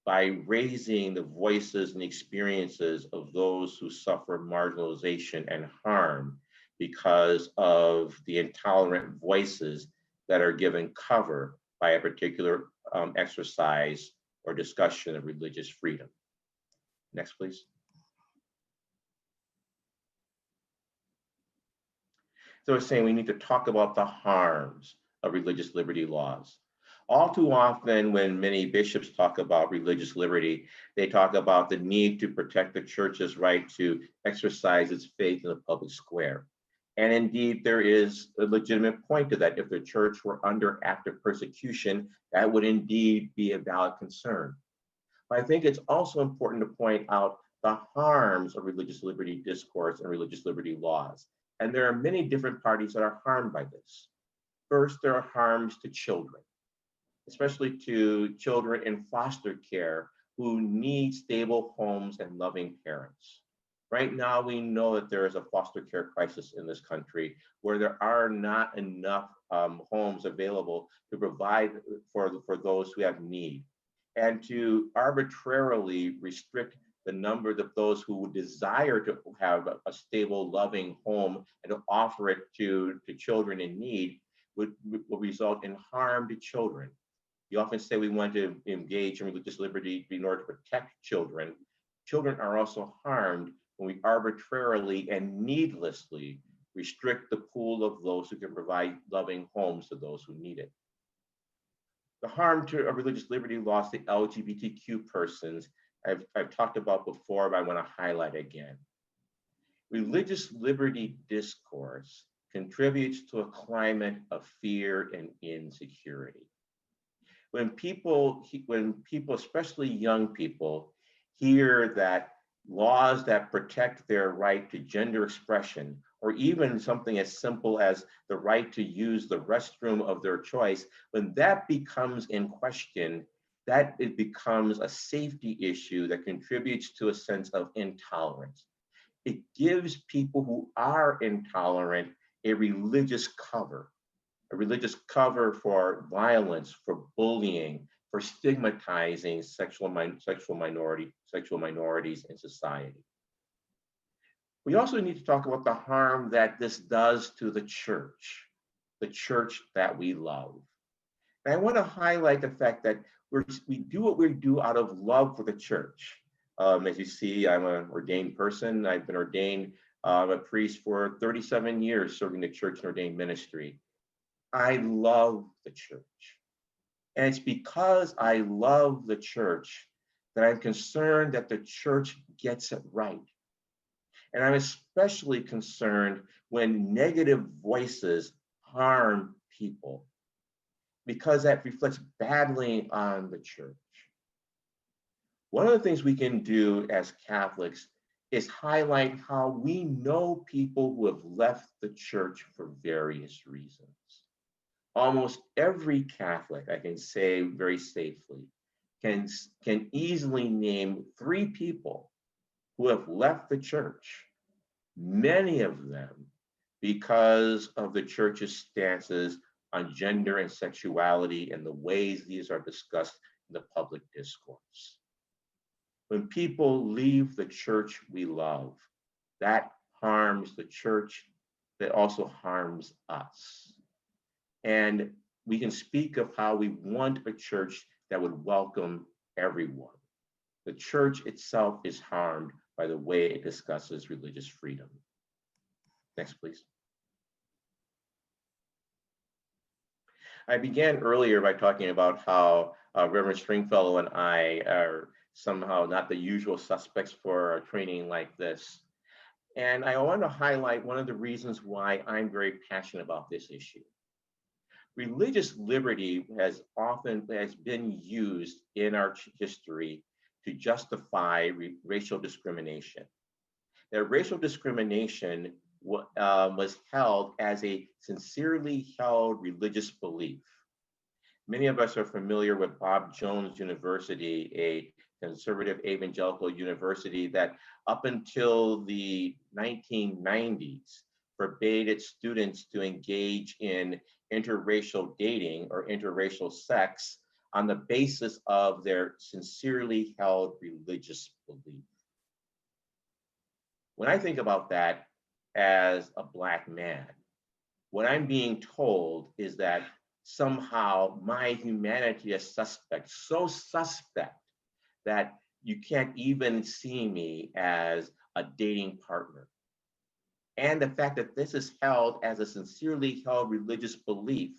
by raising the voices and experiences of those who suffer marginalization and harm because of the intolerant voices that are given cover by a particular exercise or discussion of religious freedom. Next, please. So I was saying we need to talk about the harms of religious liberty laws. All too often, when many bishops talk about religious liberty, they talk about the need to protect the church's right to exercise its faith in the public square. And indeed, there is a legitimate point to that. If the church were under active persecution, that would indeed be a valid concern. But I think it's also important to point out the harms of religious liberty discourse and religious liberty laws. And there are many different parties that are harmed by this. First, there are harms to children, especially to children in foster care who need stable homes and loving parents. Right now, we know that there is a foster care crisis in this country where there are not enough homes available to provide for those who have need. And to arbitrarily restrict the number of those who would desire to have a stable, loving home and to offer it to children in need will result in harm to children. You often say we want to engage in religious liberty in order to protect children. Children are also harmed when we arbitrarily and needlessly restrict the pool of those who can provide loving homes to those who need it. The harm to a religious liberty laws to LGBTQ persons, I've talked about before, but I want to highlight again. Religious liberty discourse contributes to a climate of fear and insecurity. When people, especially young people, hear that laws that protect their right to gender expression, or even something as simple as the right to use the restroom of their choice, when that becomes in question, that it becomes a safety issue that contributes to a sense of intolerance. It gives people who are intolerant a religious cover for violence, for bullying, for stigmatizing sexual minorities in society. We also need to talk about the harm that this does to the church that we love. And I want to highlight the fact that we do what we do out of love for the church. As you see, I'm an ordained person. I've been ordained a priest for 37 years, serving the church in ordained ministry. I love the church. And it's because I love the church that I'm concerned that the church gets it right. And I'm especially concerned when negative voices harm people, because that reflects badly on the church. One of the things we can do as Catholics is highlight how we know people who have left the church for various reasons. Almost every Catholic, I can say very safely, can easily name 3 people who have left the church, many of them because of the church's stances on gender and sexuality and the ways these are discussed in the public discourse. When people leave the church we love, that harms the church, that also harms us. And we can speak of how we want a church that would welcome everyone. The church itself is harmed by the way it discusses religious freedom. Next, please. I began earlier by talking about how Reverend Stringfellow and I are somehow not the usual suspects for a training like this. And I want to highlight one of the reasons why I'm very passionate about this issue. Religious liberty has been used in our history to justify racial discrimination. That racial discrimination was held as a sincerely held religious belief. Many of us are familiar with Bob Jones University, a conservative evangelical university that up until the 1990s forbade its students to engage in interracial dating or interracial sex on the basis of their sincerely held religious belief. When I think about that as a Black man, what I'm being told is that somehow my humanity is suspect, so suspect that you can't even see me as a dating partner. And the fact that this is held as a sincerely held religious belief,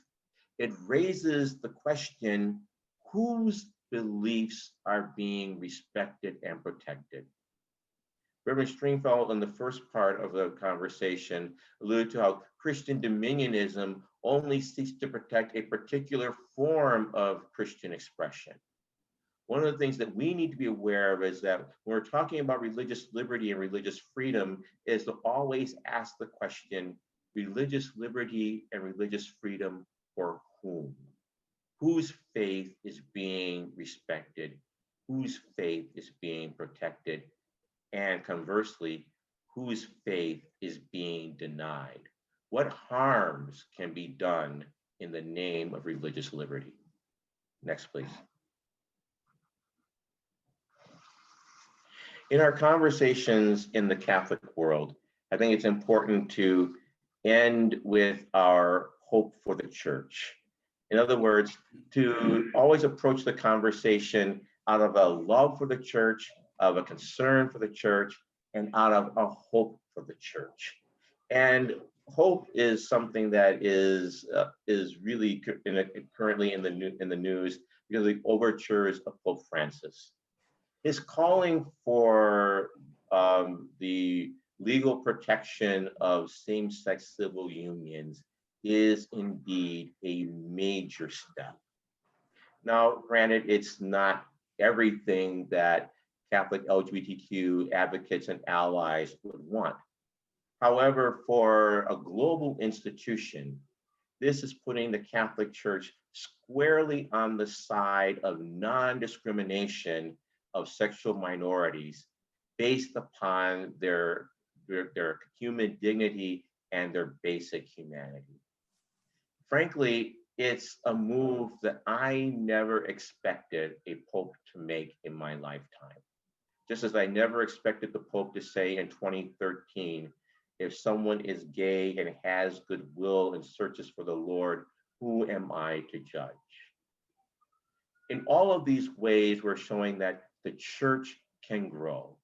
it raises the question, whose beliefs are being respected and protected? Reverend Stringfellow, in the first part of the conversation, alluded to how Christian dominionism only seeks to protect a particular form of Christian expression. One of the things that we need to be aware of is that when we're talking about religious liberty and religious freedom is to always ask the question, religious liberty and religious freedom for whom? Whose faith is being respected? Whose faith is being protected? And conversely, whose faith is being denied? What harms can be done in the name of religious liberty? Next, please. In our conversations in the Catholic world, I think it's important to end with our hope for the church. In other words, to always approach the conversation out of a love for the church, of a concern for the church, and out of a hope for the church. And hope is something that is really currently in the news because of the overtures of Pope Francis. His calling for the legal protection of same-sex civil unions is indeed a major step. Now, granted, it's not everything that Catholic LGBTQ advocates and allies would want. However, for a global institution, this is putting the Catholic Church squarely on the side of non-discrimination of sexual minorities based upon their human dignity and their basic humanity. Frankly, it's a move that I never expected a Pope to make in my lifetime. Just as I never expected the Pope to say in 2013, if someone is gay and has goodwill and searches for the Lord, who am I to judge? In all of these ways, we're showing that the church can grow.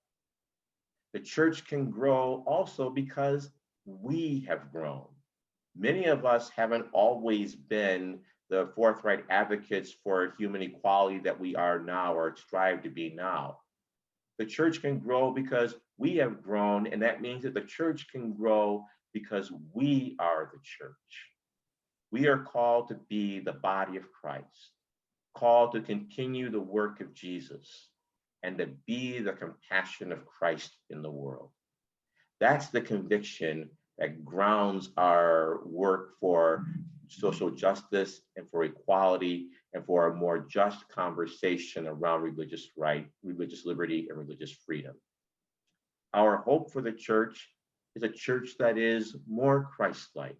The church can grow also because we have grown. Many of us haven't always been the forthright advocates for human equality that we are now or strive to be now. The church can grow because we have grown, and that means that the church can grow because we are the church. We are called to be the body of Christ, called to continue the work of Jesus, and to be the compassion of Christ in the world. That's the conviction that grounds our work for social justice and for equality and for a more just conversation around religious right, religious liberty, and religious freedom. Our hope for the church is a church that is more Christ-like,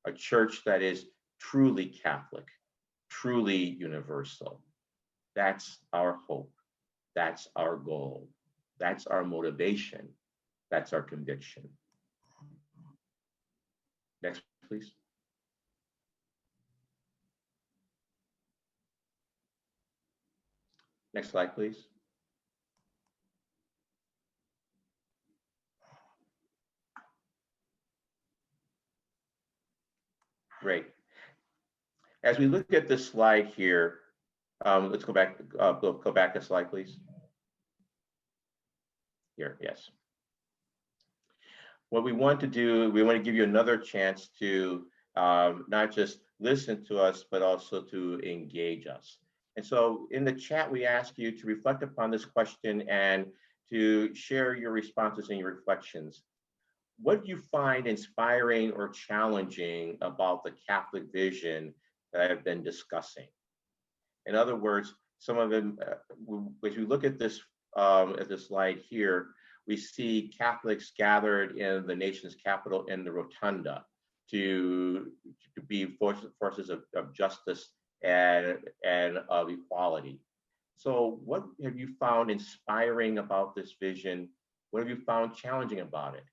a church that is truly Catholic, truly universal. That's our hope. That's our goal. That's our motivation. That's our conviction. Next, please. Next slide, please. Great. As we look at this slide here, let's go back a slide, please. Here, yes. What we want to do, we want to give you another chance to not just listen to us, but also to engage us. And so in the chat, we ask you to reflect upon this question and to share your responses and your reflections. What do you find inspiring or challenging about the Catholic vision that I've been discussing? In other words, some of them, as we look at this slide here, we see Catholics gathered in the nation's capital in the rotunda to be forces of justice and of equality. So what have you found inspiring about this vision? What have you found challenging about it?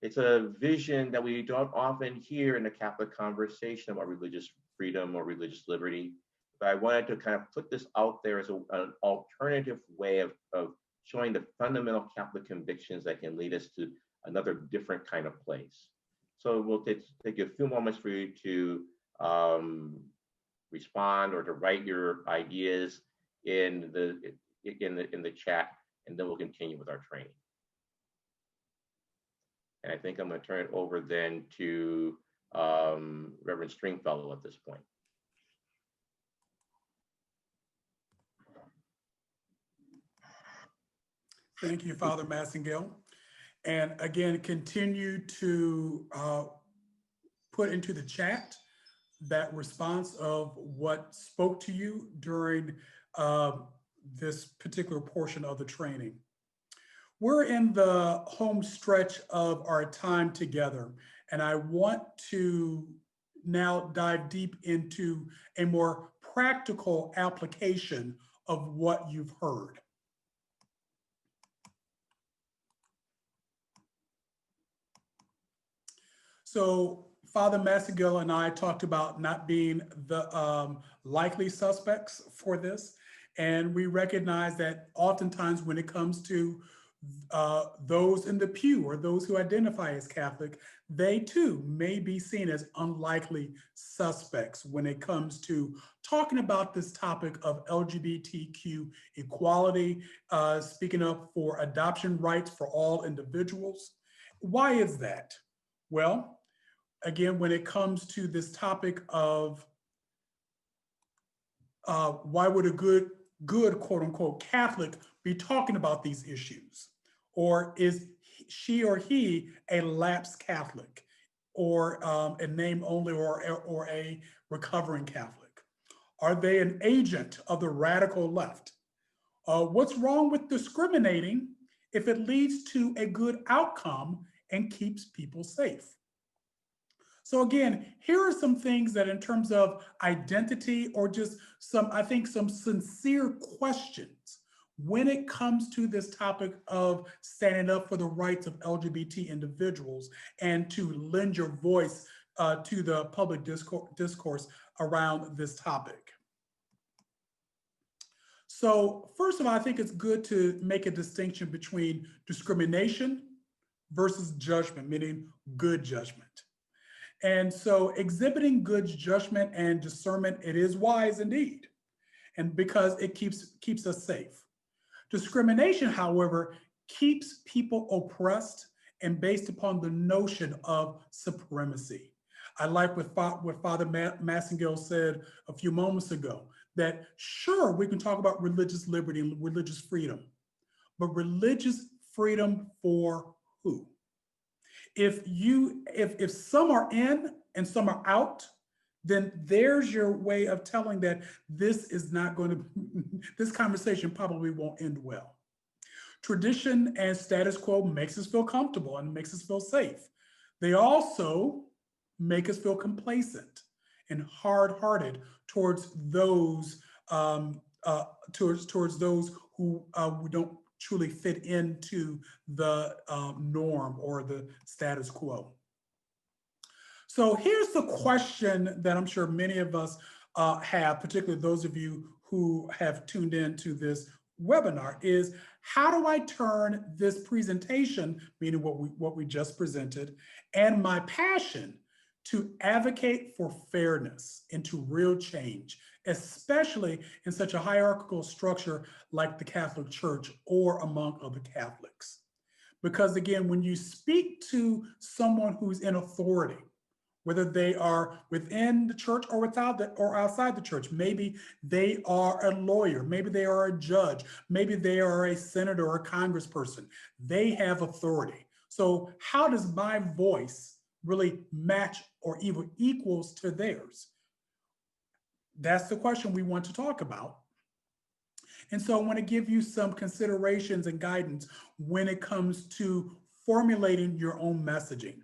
It's a vision that we don't often hear in the Catholic conversation about religious freedom or religious liberty. But I wanted to kind of put this out there as an alternative way of showing the fundamental Catholic convictions that can lead us to another different kind of place. So we'll take a few moments for you to respond or to write your ideas in the chat, and then we'll continue with our training. And I think I'm going to turn it over then to Reverend Stringfellow at this point. Thank you, Father Massingale. And again, continue to put into the chat that response of what spoke to you during this particular portion of the training. We're in the home stretch of our time together, and I want to now dive deep into a more practical application of what you've heard. So Father Massingale and I talked about not being the likely suspects for this. And we recognize that oftentimes when it comes to those in the pew or those who identify as Catholic, they too may be seen as unlikely suspects when it comes to talking about this topic of LGBTQ equality, speaking up for adoption rights for all individuals. Why is that? Well, again, when it comes to this topic of why would a good quote unquote Catholic be talking about these issues? Or is she or he a lapsed Catholic, or a name only, or a recovering Catholic? Are they an agent of the radical left? What's wrong with discriminating if it leads to a good outcome and keeps people safe? So again, here are some things that in terms of identity, or just some, I think, some sincere questions when it comes to this topic of standing up for the rights of LGBT individuals and to lend your voice to the public discourse around this topic. So first of all, I think it's good to make a distinction between discrimination versus judgment, meaning good judgment. And so exhibiting good judgment and discernment, it is wise indeed, and because it keeps us safe. Discrimination, however, keeps people oppressed and based upon the notion of supremacy. I like what Father Massingale said a few moments ago, that sure, we can talk about religious liberty and religious freedom, but religious freedom for who? If some are in and some are out, then there's your way of telling that this is not going to, this conversation probably won't end well. Tradition and status quo makes us feel comfortable and makes us feel safe. They also make us feel complacent and hard-hearted towards those towards those who don't truly fit into the norm or the status quo. So here's the question that I'm sure many of us have, particularly those of you who have tuned into this webinar, is how do I turn this presentation, meaning what we just presented, and my passion to advocate for fairness and to real change, especially in such a hierarchical structure like the Catholic Church or among other Catholics. Because again, when you speak to someone who's in authority, whether they are within the church or or outside the church, maybe they are a lawyer, maybe they are a judge, maybe they are a senator or a congressperson, they have authority. So how does my voice really match or even equals to theirs? That's the question we want to talk about. And so I want to give you some considerations and guidance when it comes to formulating your own messaging.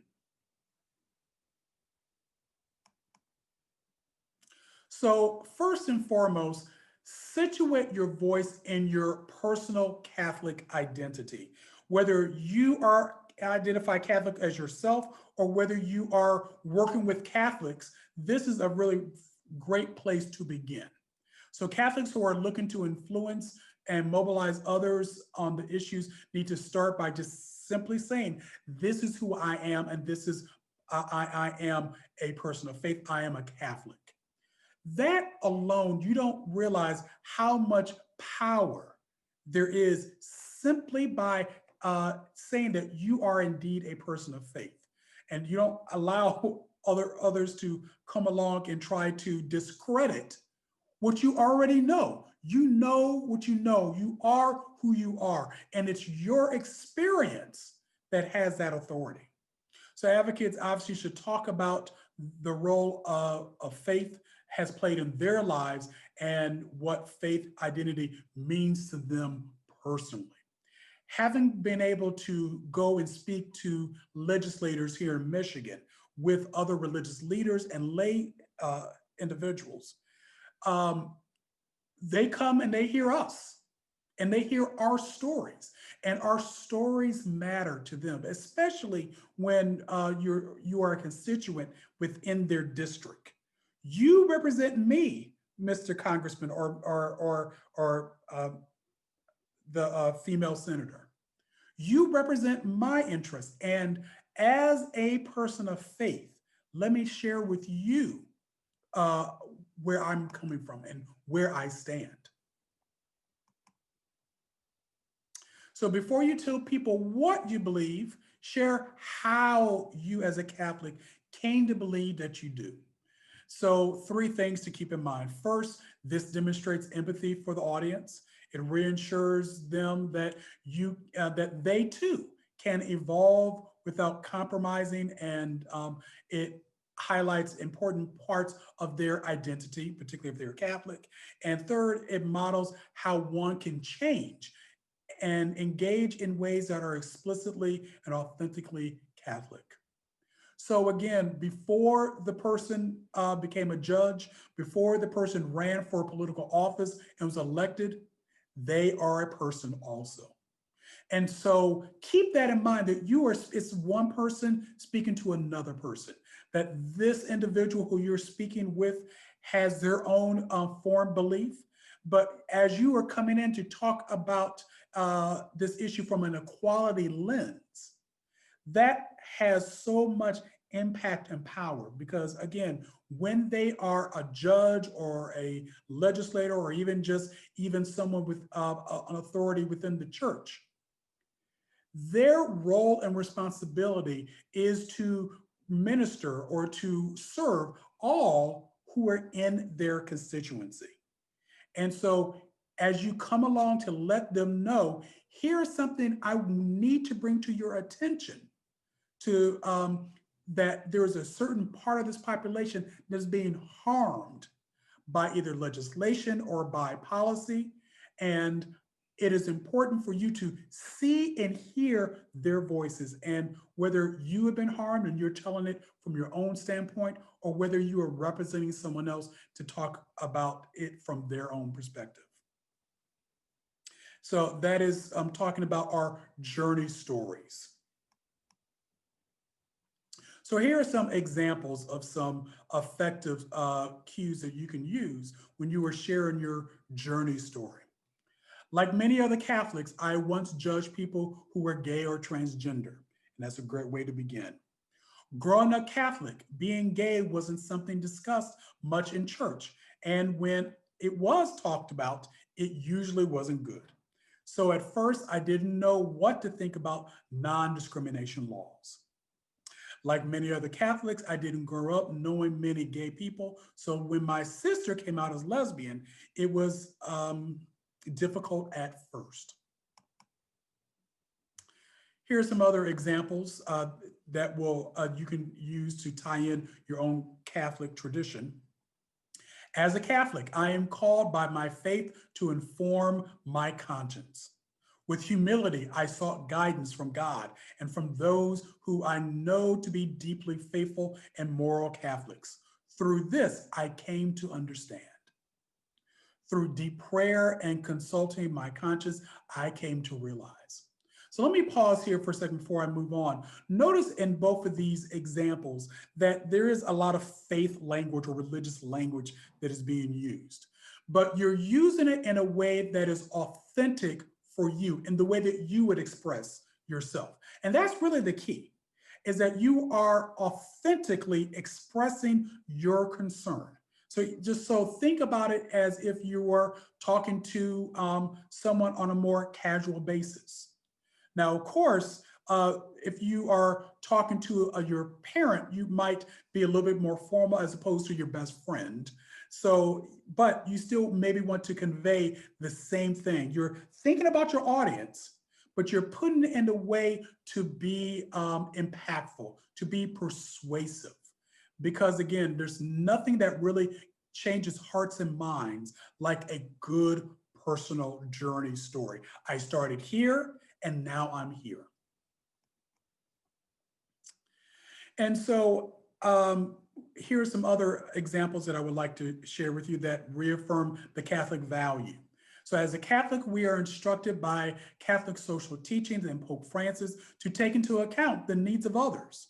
So first and foremost, situate your voice in your personal Catholic identity. Whether you are identify Catholic as yourself or whether you are working with Catholics, this is a really great place to begin. So Catholics who are looking to influence and mobilize others on the issues need to start by just simply saying, this is who I am, and this is, I am a person of faith, I am a Catholic. That alone, you don't realize how much power there is simply by saying that you are indeed a person of faith. And you don't allow others to come along and try to discredit what you already know. You know what you know. You are who you are. And it's your experience that has that authority. So advocates obviously should talk about the role of faith has played in their lives and what faith identity means to them personally. Having been able to go and speak to legislators here in Michigan with other religious leaders and lay individuals, they come and they hear us and they hear our stories, and our stories matter to them, especially when you are a constituent within their district. You represent me, Mr. Congressman, or the female senator. You represent my interests, and as a person of faith, let me share with you where I'm coming from and where I stand. So before you tell people what you believe, share how you as a Catholic came to believe that you do. So 3 things to keep in mind. First, this demonstrates empathy for the audience. It reassures them that that they too can evolve without compromising, and it highlights important parts of their identity, particularly if they're Catholic. And third, it models how one can change and engage in ways that are explicitly and authentically Catholic. So again, before the person became a judge, before the person ran for a political office and was elected, they are a person also. And so keep that in mind, that it's one person speaking to another person, that this individual who you're speaking with has their own formed belief. But as you are coming in to talk about this issue from an equality lens, that has so much impact and power, because again, when they are a judge or a legislator or even someone with an authority within the church, their role and responsibility is to minister or to serve all who are in their constituency. And so as you come along to let them know, here's something I need to bring to your attention, to that there's a certain part of this population that's being harmed by either legislation or by policy. And it is important for you to see and hear their voices, and whether you have been harmed and you're telling it from your own standpoint, or whether you are representing someone else to talk about it from their own perspective. So that is, I'm talking about our journey stories. So here are some examples of some effective cues that you can use when you are sharing your journey story. Like many other Catholics, I once judged people who were gay or transgender, and that's a great way to begin. Growing up Catholic, being gay wasn't something discussed much in church. And when it was talked about, it usually wasn't good. So at first, I didn't know what to think about non-discrimination laws. Like many other Catholics, I didn't grow up knowing many gay people. So when my sister came out as lesbian, it was difficult at first. Here are some other examples that you can use to tie in your own Catholic tradition. As a Catholic, I am called by my faith to inform my conscience. With humility, I sought guidance from God and from those who I know to be deeply faithful and moral Catholics. Through this, I came to understand. Through deep prayer and consulting my conscience, I came to realize. So let me pause here for a second before I move on. Notice in both of these examples that there is a lot of faith language or religious language that is being used, but you're using it in a way that is authentic for you, in the way that you would express yourself. And that's really the key, is that you are authentically expressing your concern. So think about it as if you were talking to someone on a more casual basis. Now, of course, if you are talking to your parent, you might be a little bit more formal as opposed to your best friend. So, but you still maybe want to convey the same thing. You're thinking about your audience, but you're putting it in a way to be impactful, to be persuasive. Because again, there's nothing that really changes hearts and minds like a good personal journey story. I started here, and now I'm here. And so here are some other examples that I would like to share with you that reaffirm the Catholic value. So as a Catholic, we are instructed by Catholic social teachings and Pope Francis to take into account the needs of others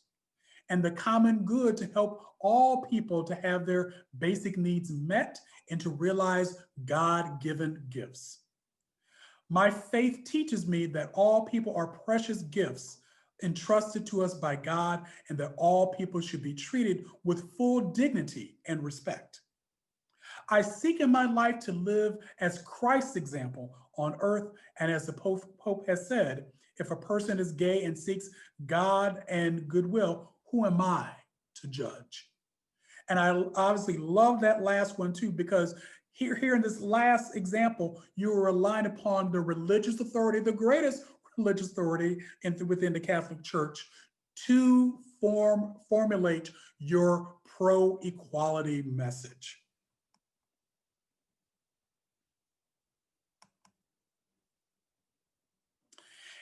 and the common good to help all people to have their basic needs met and to realize God-given gifts. My faith teaches me that all people are precious gifts entrusted to us by God and that all people should be treated with full dignity and respect. I seek in my life to live as Christ's example on earth, and as the Pope has said, if a person is gay and seeks God and goodwill, who am I to judge? And I obviously love that last one too, because here in this last example, you are relying upon the religious authority, the greatest religious authority within the Catholic Church, to formulate your pro-equality message.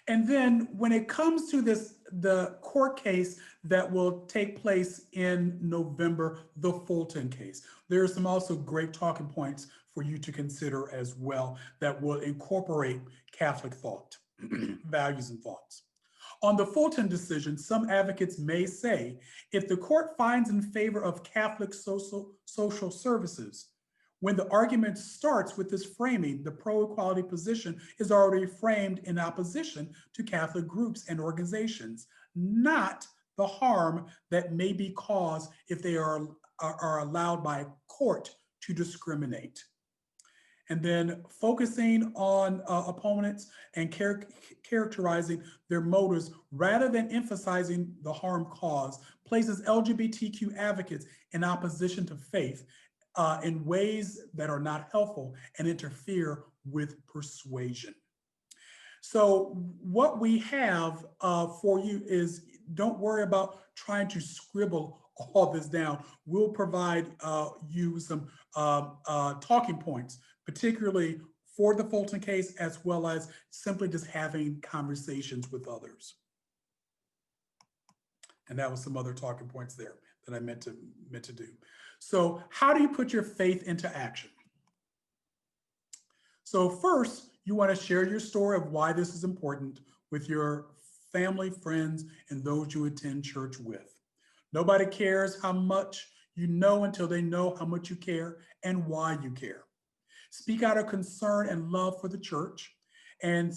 And then when it comes to the court case that will take place in November, the Fulton case, there are some also great talking points for you to consider as well that will incorporate Catholic thought, values and thoughts. On the Fulton decision, some advocates may say, if the court finds in favor of Catholic social services, when the argument starts with this framing, the pro-equality position is already framed in opposition to Catholic groups and organizations, not the harm that may be caused if they are allowed by court to discriminate. And then focusing on opponents and characterizing their motives rather than emphasizing the harm caused places LGBTQ advocates in opposition to faith in ways that are not helpful and interfere with persuasion. So what we have for you is, don't worry about trying to scribble all this down. We'll provide you some talking points, particularly for the Fulton case, as well as simply just having conversations with others. And that was some other talking points there that I meant to do. So how do you put your faith into action? So first, you want to share your story of why this is important with your family, friends, and those you attend church with. Nobody cares how much you know until they know how much you care and why you care. Speak out of concern and love for the church, and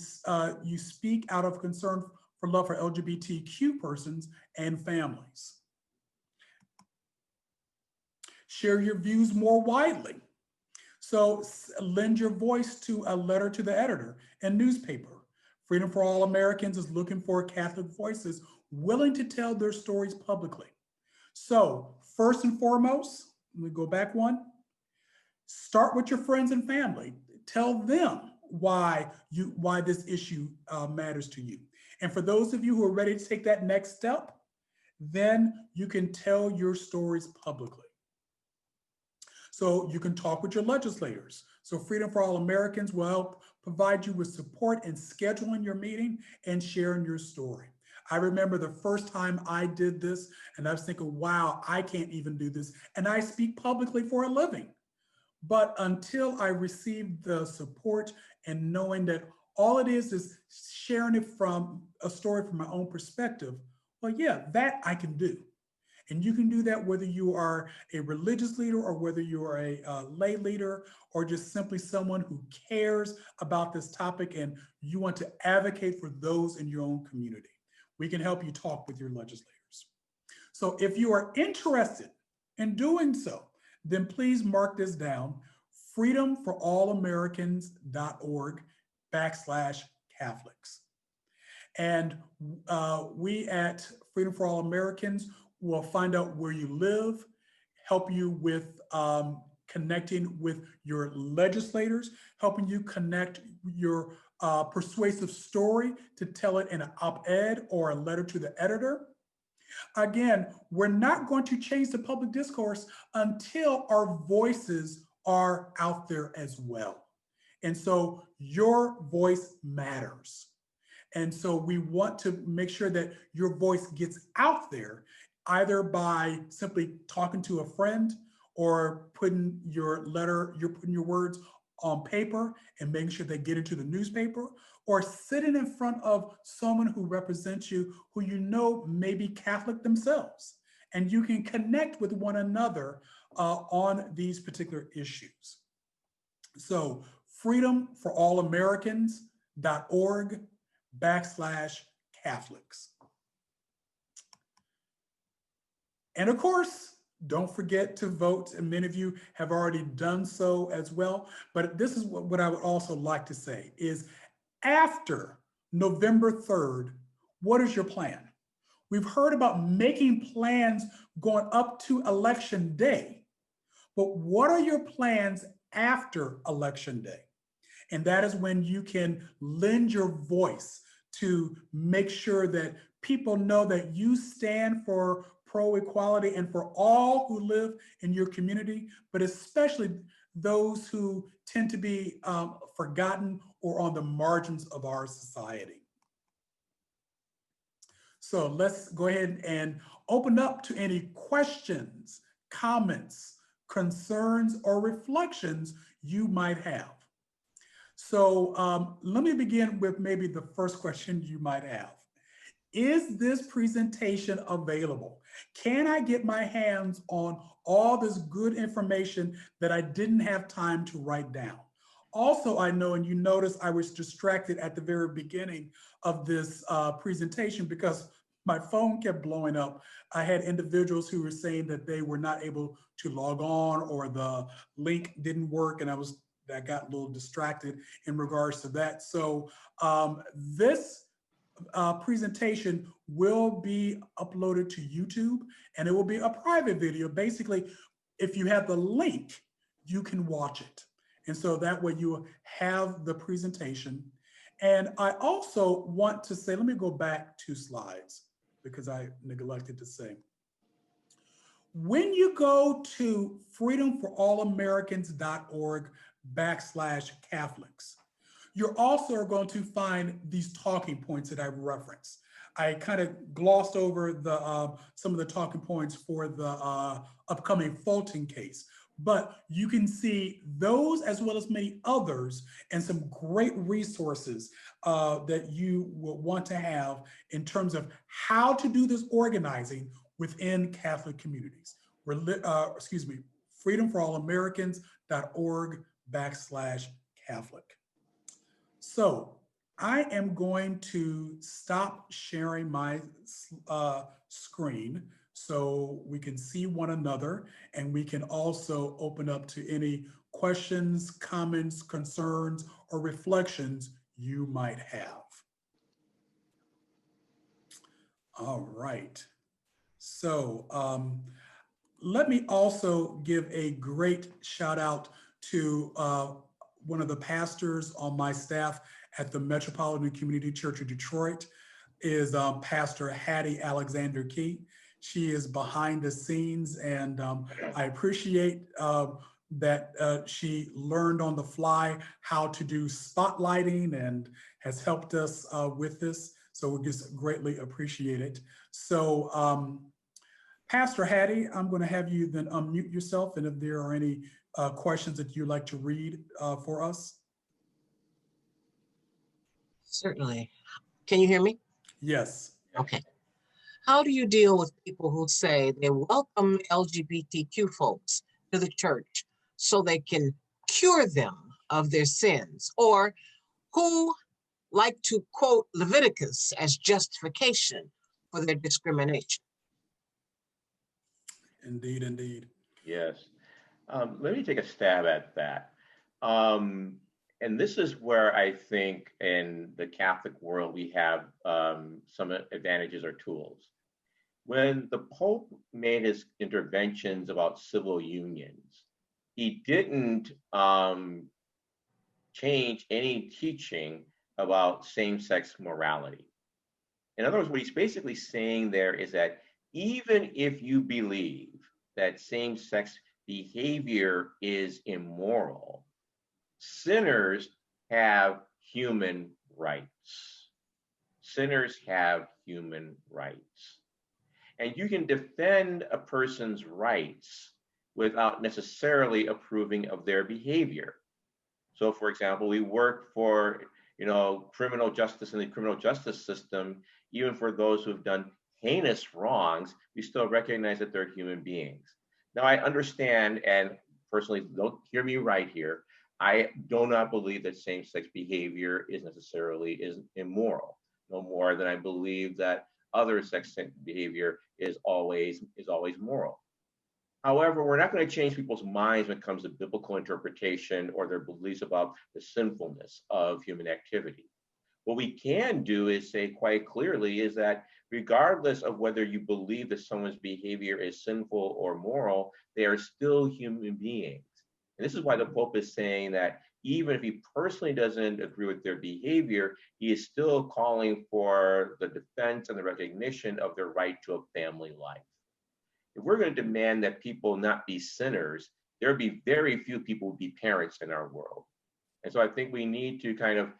you speak out of concern for love for LGBTQ persons and families. Share your views more widely. So lend your voice to a letter to the editor and newspaper. Freedom for All Americans is looking for Catholic voices willing to tell their stories publicly. So first and foremost, let me go back one. Start with your friends and family. Tell them why this issue matters to you. And for those of you who are ready to take that next step, then you can tell your stories publicly. So you can talk with your legislators. So Freedom for All Americans will help provide you with support in scheduling your meeting and sharing your story. I remember the first time I did this, and I was thinking, wow, I can't even do this. And I speak publicly for a living. But until I received the support and knowing that all it is sharing it from a story from my own perspective, well, yeah, that I can do. And you can do that whether you are a religious leader or whether you are a lay leader or just simply someone who cares about this topic and you want to advocate for those in your own community. We can help you talk with your legislators. So if you are interested in doing so, then please mark this down, freedomforallamericans.org/Catholics. And we at Freedom for All Americans will find out where you live, help you with connecting with your legislators, helping you connect your persuasive story to tell it in an op-ed or a letter to the editor. Again, we're not going to change the public discourse until our voices are out there as well. And so your voice matters. And so we want to make sure that your voice gets out there, either by simply talking to a friend or putting your words on paper and making sure they get into the newspaper, or sitting in front of someone who represents you, who you know may be Catholic themselves. And you can connect with one another on these particular issues. So freedomforallamericans.org/Catholics. And of course, don't forget to vote. And many of you have already done so as well. But this is what I would also like to say is, after November 3rd, what is your plan? We've heard about making plans going up to Election Day, but what are your plans after Election Day? And that is when you can lend your voice to make sure that people know that you stand for pro-equality and for all who live in your community, but especially those who tend to be forgotten or on the margins of our society. So let's go ahead and open up to any questions, comments, concerns, or reflections you might have. So let me begin with maybe the first question you might have. Is this presentation available? Can I get my hands on all this good information that I didn't have time to write down? Also, I know, and you notice I was distracted at the very beginning of this presentation because my phone kept blowing up. I had individuals who were saying that they were not able to log on or the link didn't work, and I got a little distracted in regards to that. So this presentation will be uploaded to YouTube, and it will be a private video. Basically, if you have the link, you can watch it. And so that way you have the presentation. And I also want to say, let me go back 2 slides because I neglected to say. When you go to freedomforallamericans.org/Catholics, you're also going to find these talking points that I've referenced. I kind of glossed over some of the talking points for the upcoming Fulton case, but you can see those as well as many others and some great resources that you will want to have in terms of how to do this organizing within Catholic communities. freedomforallamericans.org/Catholic. So I am going to stop sharing my screen so we can see one another, and we can also open up to any questions, comments, concerns, or reflections you might have. All right. So let me also give a great shout out to one of the pastors on my staff at the Metropolitan Community Church of Detroit, is Pastor Hattie Alexander Key. She is behind the scenes, and I appreciate that she learned on the fly how to do spotlighting and has helped us with this. So we just greatly appreciate it. So Pastor Hattie, I'm going to have you then unmute yourself, and if there are any questions that you'd like to read for us. Certainly. Can you hear me? Yes. Okay. How do you deal with people who say they welcome LGBTQ folks to the church so they can cure them of their sins, or who like to quote Leviticus as justification for their discrimination? Indeed, indeed. Yes. Let me take a stab at that. And this is where I think in the Catholic world we have some advantages or tools. When the Pope made his interventions about civil unions, he didn't change any teaching about same-sex morality. In other words, what he's basically saying there is that even if you believe that same-sex behavior is immoral, sinners have human rights. Sinners have human rights. And you can defend a person's rights without necessarily approving of their behavior. So for example, we work for criminal justice in the criminal justice system. Even for those who have done heinous wrongs, we still recognize that they're human beings. Now I understand, and personally, don't hear me right here, I do not believe that same-sex behavior is necessarily immoral, no more than I believe that other sex behavior is always moral. However, we're not going to change people's minds when it comes to biblical interpretation or their beliefs about the sinfulness of human activity. What we can do is say quite clearly is that regardless of whether you believe that someone's behavior is sinful or moral, they are still human beings. And this is why the Pope is saying that even if he personally doesn't agree with their behavior, he is still calling for the defense and the recognition of their right to a family life. If we're going to demand that people not be sinners, there would be very few people who would be parents in our world. And so I think we need to kind of,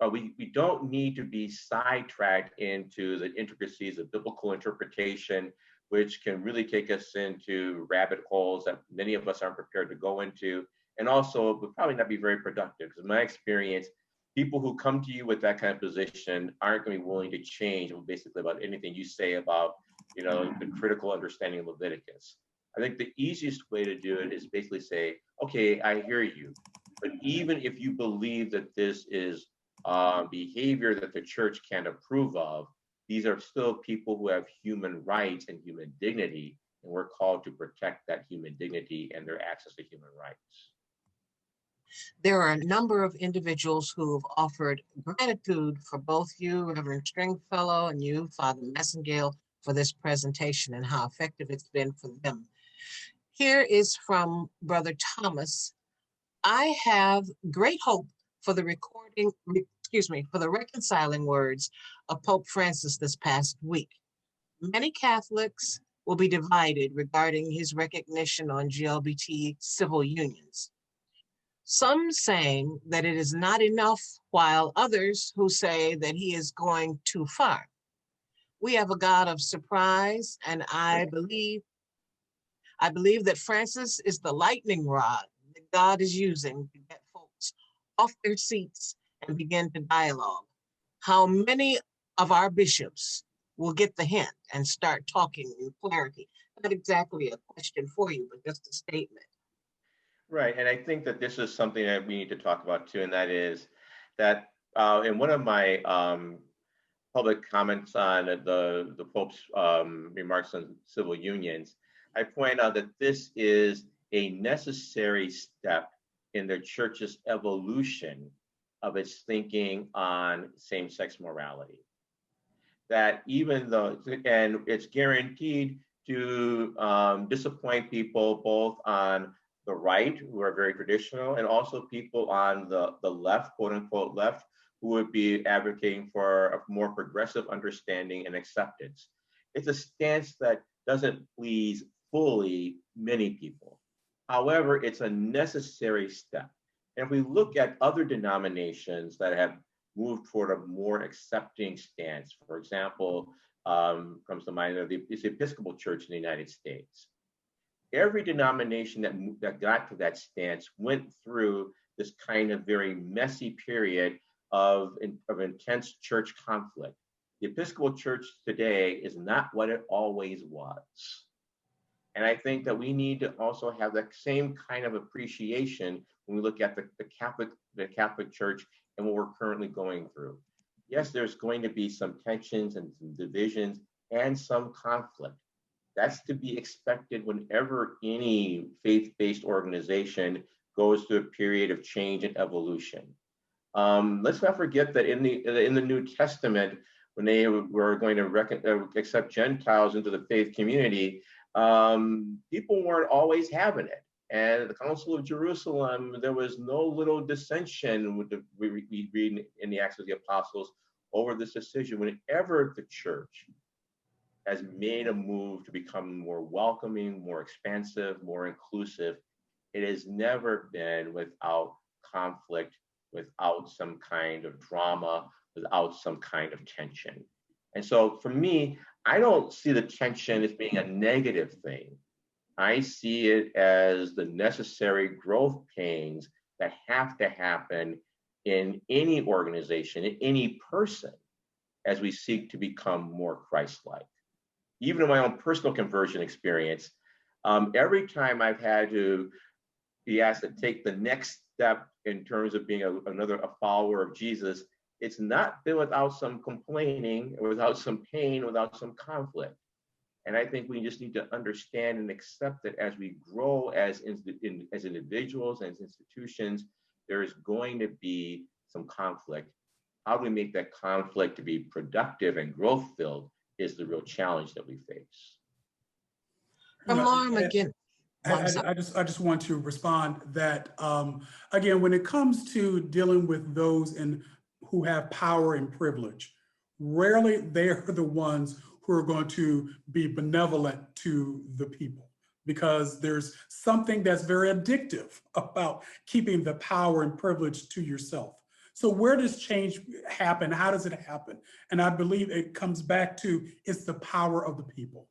we don't need to be sidetracked into the intricacies of biblical interpretation, which can really take us into rabbit holes that many of us aren't prepared to go into, and also would probably not be very productive. Because in my experience, people who come to you with that kind of position aren't going to be willing to change basically about anything you say about the critical understanding of Leviticus. I think the easiest way to do it is basically say, okay, I hear you, but even if you believe that this is behavior that the church can't approve of, these are still people who have human rights and human dignity, and we're called to protect that human dignity and their access to human rights. There are a number of individuals who have offered gratitude for both you, Reverend Stringfellow, and you, Father Massingale, for this presentation and how effective it's been for them. Here is from Brother Thomas. I have great hope for the reconciling words of Pope Francis this past week. Many Catholics will be divided regarding his recognition on LGBT civil unions. Some saying that it is not enough, while others who say that he is going too far. We have a God of surprise, and I believe that Francis is the lightning rod that God is using to get folks off their seats and begin to dialogue. How many of our bishops will get the hint and start talking in clarity? Not exactly a question for you, but just a statement. Right, and I think that this is something that we need to talk about too, and that is that in one of my public comments on the Pope's remarks on civil unions, I point out that this is a necessary step in the church's evolution of its thinking on same-sex morality. That even though, and it's guaranteed to disappoint people both on the right, who are very traditional, and also people on the left, quote unquote left, who would be advocating for a more progressive understanding and acceptance. It's a stance that doesn't please fully many people. However, it's a necessary step. And if we look at other denominations that have moved toward a more accepting stance, for example, comes to mind the Episcopal Church in the United States. Every denomination that got to that stance went through this kind of very messy period of intense church conflict. The Episcopal Church today is not what it always was. And I think that we need to also have that same kind of appreciation when we look at the Catholic Church and what we're currently going through. Yes, there's going to be some tensions and some divisions and some conflict. That's to be expected whenever any faith-based organization goes through a period of change and evolution. Let's not forget that in the New Testament, when they were going to accept Gentiles into the faith community, people weren't always having it. And at the Council of Jerusalem, there was no little dissension with we read in the Acts of the Apostles over this decision. Whenever the church has made a move to become more welcoming, more expansive, more inclusive, it has never been without conflict, without some kind of drama, without some kind of tension. And so for me, I don't see the tension as being a negative thing. I see it as the necessary growth pains that have to happen in any organization, in any person, as we seek to become more Christ-like. Even in my own personal conversion experience, every time I've had to be asked to take the next step in terms of being a follower of Jesus, it's not been without some complaining, without some pain, without some conflict. And I think we just need to understand and accept that as we grow as individuals and as institutions, there is going to be some conflict. How do we make that conflict to be productive and growth-filled is the real challenge that we face. From Laura McGinn. I just want to respond that, again, when it comes to dealing with those who have power and privilege, rarely they're the ones who are going to be benevolent to the people, because there's something that's very addictive about keeping the power and privilege to yourself. So where does change happen? How does it happen? And I believe it comes back to, it's the power of the people.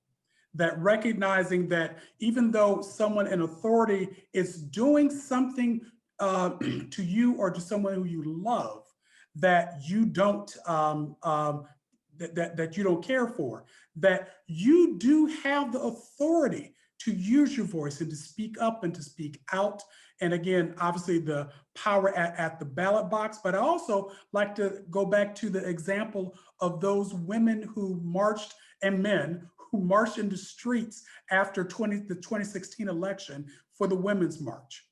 That recognizing that even though someone in authority is doing something to you or to someone who you love, that you don't that you don't care for, that you do have the authority to use your voice and to speak up and to speak out. And again, obviously the power at the ballot box, but I also like to go back to the example of those women who marched and men who marched in the streets after the 2016 election for the Women's March.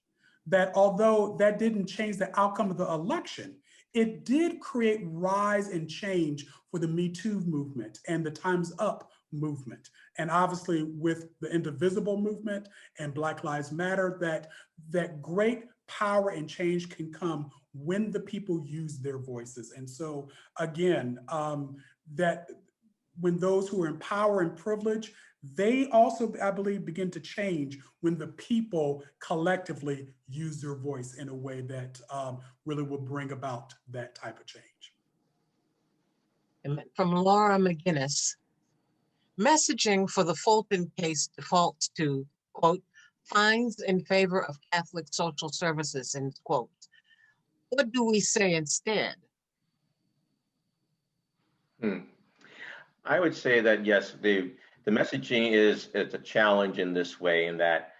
That although that didn't change the outcome of the election, it did create rise and change for the Me Too movement and the Time's Up movement. And obviously with the Indivisible movement and Black Lives Matter, that great power and change can come when the people use their voices. And so again, that when those who are in power and privilege, they also, I believe, begin to change when the people collectively use their voice in a way that really will bring about that type of change. And from Laura McGinnis, messaging for the Fulton case defaults to, quote, fines in favor of Catholic social services, end quote. What do we say instead? I would say that yes, the messaging it's a challenge in this way, in that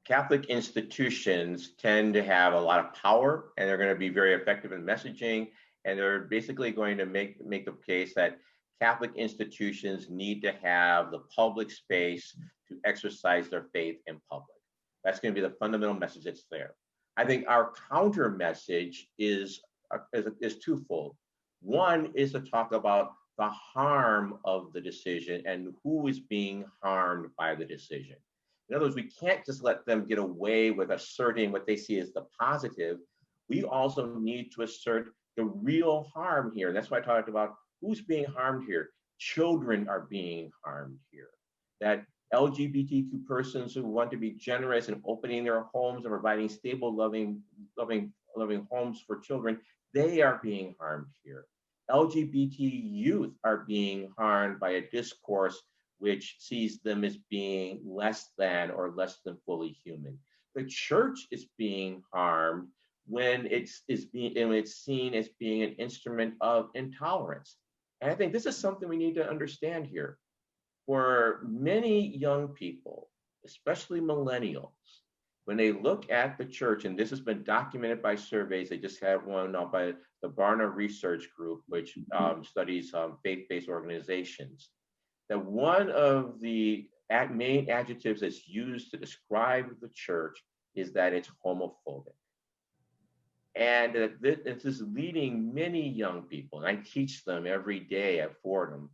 Catholic institutions tend to have a lot of power and they're going to be very effective in messaging. And they're basically going to make the case that Catholic institutions need to have the public space to exercise their faith in public. That's going to be the fundamental message that's there. I think our counter message is twofold. One is to talk about the harm of the decision and who is being harmed by the decision. In other words, we can't just let them get away with asserting what they see as the positive. We also need to assert the real harm here. And that's why I talked about who's being harmed here. Children are being harmed here. That LGBTQ persons who want to be generous in opening their homes and providing stable, loving homes for children, they are being harmed here. LGBT youth are being harmed by a discourse which sees them as being less than or less than fully human. The church is being harmed when it's seen as being an instrument of intolerance. And I think this is something we need to understand here. For many young people, especially millennials, when they look at the church, and this has been documented by surveys, they just had one out by the Barna Research Group, which studies faith-based organizations, that one of the main adjectives that's used to describe the church is that it's homophobic. And this is leading many young people, and I teach them every day at Fordham,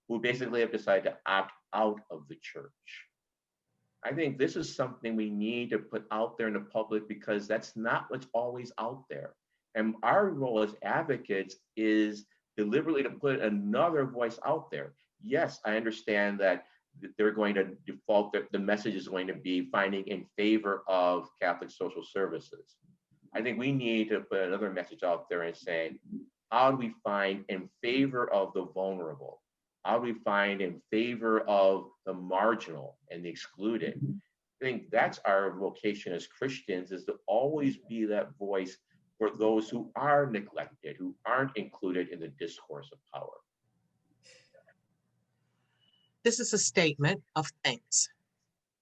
who basically have decided to opt out of the church. I think this is something we need to put out there in the public because that's not what's always out there. And our role as advocates is deliberately to put another voice out there. Yes, I understand that they're going to default, the message is going to be finding in favor of Catholic social services. I think we need to put another message out there and say, how do we find in favor of the vulnerable? How do we find in favor of the marginal and the excluded? I think that's our vocation as Christians, is to always be that voice for those who are neglected, who aren't included in the discourse of power. This is a statement of thanks.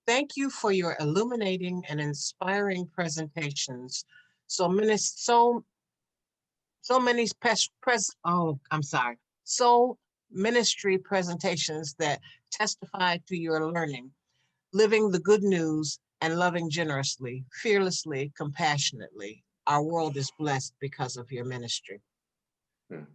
Thank you for your illuminating and inspiring presentations. So many ministry presentations that testify to your learning, living the good news and loving generously, fearlessly, compassionately. Our world is blessed because of your ministry. I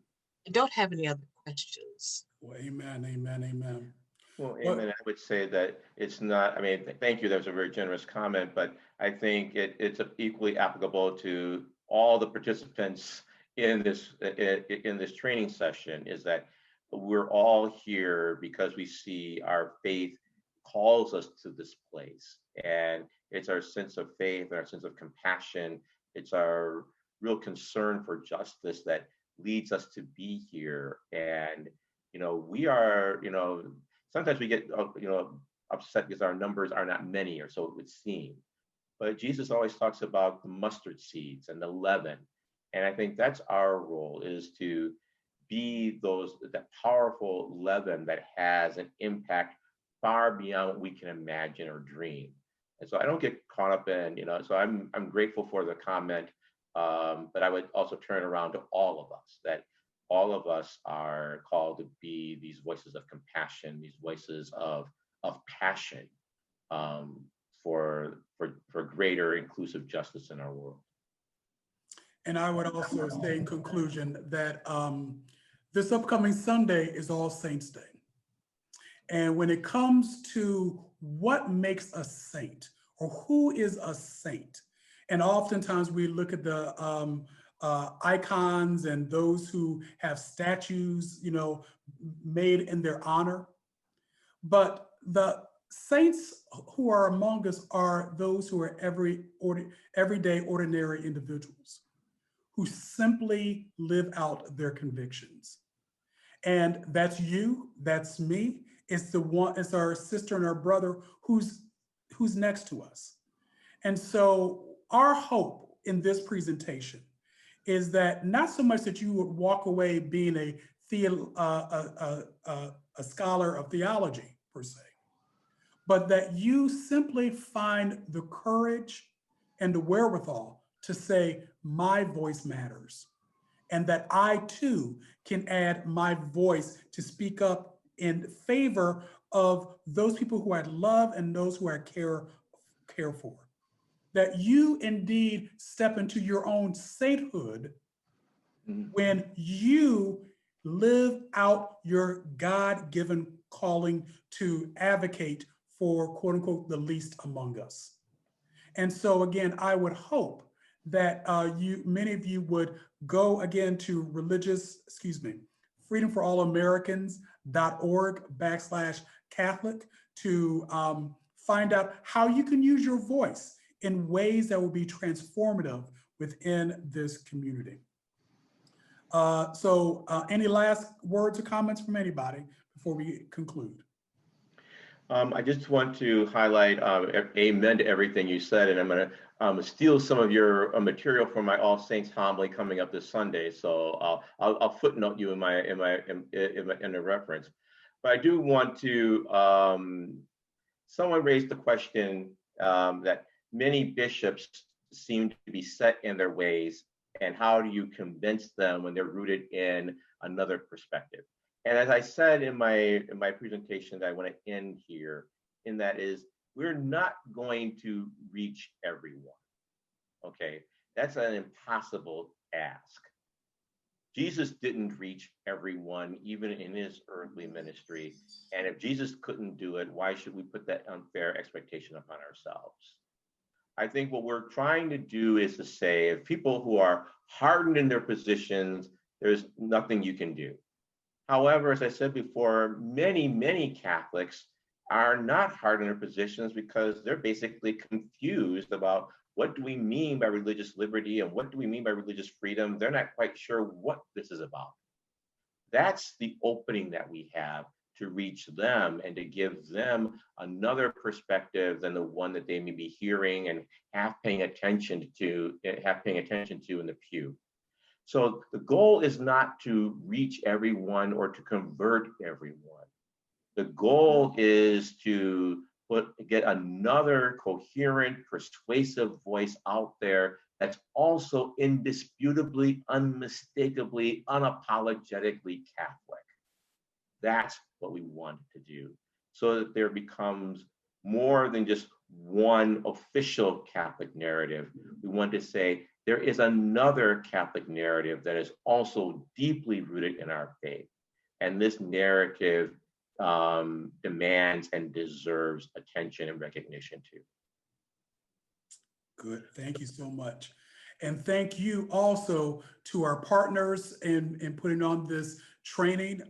don't have any other questions. Well, amen, amen, amen. Well, amen. I would say that it's not, I mean, thank you. That was a very generous comment, but I think it's equally applicable to all the participants in this training session, is that we're all here because we see our faith calls us to this place. And it's our sense of faith and our sense of compassion. It's our real concern for justice that leads us to be here. And, we are, sometimes we get, upset because our numbers are not many, or so it would seem. But Jesus always talks about the mustard seeds and the leaven. And I think that's our role, is to be that powerful leaven that has an impact far beyond what we can imagine or dream. And so I don't get caught up in, so I'm grateful for the comment, but I would also turn around to all of us, that all of us are called to be these voices of compassion, these voices of passion for greater inclusive justice in our world. And I would also say in conclusion that this upcoming Sunday is All Saints Day. And when it comes to what makes a saint, or who is a saint, and oftentimes we look at the icons and those who have statues, made in their honor. But the saints who are among us are those who are everyday ordinary individuals who simply live out their convictions. And that's you, that's me. It's our sister and our brother who's next to us. And so our hope in this presentation is that not so much that you would walk away being a scholar of theology per se, but that you simply find the courage and the wherewithal to say, my voice matters. and that I too can add my voice to speak up in favor of those people who I love and those who I care for. That you indeed step into your own sainthood when you live out your God-given calling to advocate for, quote unquote, the least among us. And so again, I would hope that many of you would go again to freedomforallamericans.org/Catholic to find out how you can use your voice in ways that will be transformative within this community. So any last words or comments from anybody before we conclude? I just want to highlight, amen to everything you said, and I'm going to steal some of your material from my All Saints homily coming up this Sunday. So I'll footnote you in the reference. But I do want to. Someone raised the question that many bishops seem to be set in their ways, and how do you convince them when they're rooted in another perspective? And as I said in my presentation that I want to end here, in that is, we're not going to reach everyone, okay? That's an impossible ask. Jesus didn't reach everyone, even in his earthly ministry. And if Jesus couldn't do it, why should we put that unfair expectation upon ourselves? I think what we're trying to do is to say, if people who are hardened in their positions, there's nothing you can do. However, as I said before, many Catholics are not hard in their positions because they're basically confused about what do we mean by religious liberty and what do we mean by religious freedom. They're not quite sure what this is about. That's the opening that we have to reach them and to give them another perspective than the one that they may be hearing and half paying attention to in the pew. So the goal is not to reach everyone or to convert everyone. The goal is to get another coherent, persuasive voice out there that's also indisputably, unmistakably, unapologetically Catholic. That's what we want to do, so that there becomes more than just one official Catholic narrative. We want to say there is another Catholic narrative that is also deeply rooted in our faith. And this narrative demands and deserves attention and recognition too. Good, thank you so much. And thank you also to our partners in putting on this training,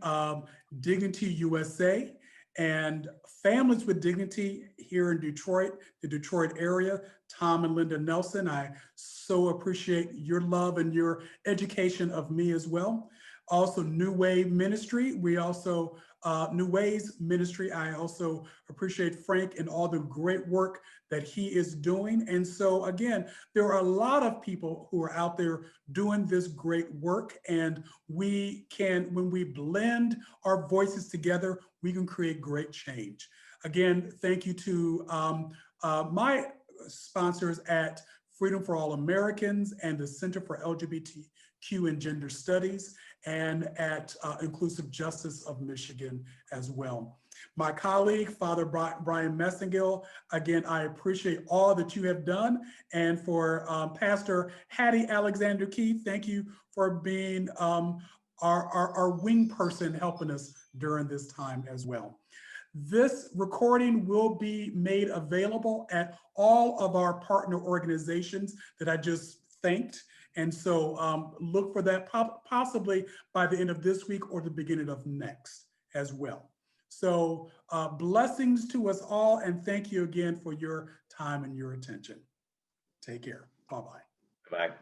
Dignity USA and Families with Dignity here in Detroit, the Detroit area. Tom and Linda Nelson, I so appreciate your love and your education of me as well. Also, New Wave Ministry. We also, New Ways Ministry, I also appreciate Frank and all the great work that he is doing. And so again, there are a lot of people who are out there doing this great work, and we can, when we blend our voices together, we can create great change. Again, thank you to my sponsors at Freedom for All Americans and the Center for LGBTQ and Gender Studies, and at Inclusive Justice of Michigan as well. My colleague, Father Bryan Massingale, again, I appreciate all that you have done. And for Pastor Hattie Alexander Keith, thank you for being our wing person helping us during this time as well. This recording will be made available at all of our partner organizations that I just thanked. And so look for that possibly by the end of this week or the beginning of next as well. So blessings to us all, and thank you again for your time and your attention. Take care. Bye-bye. Bye.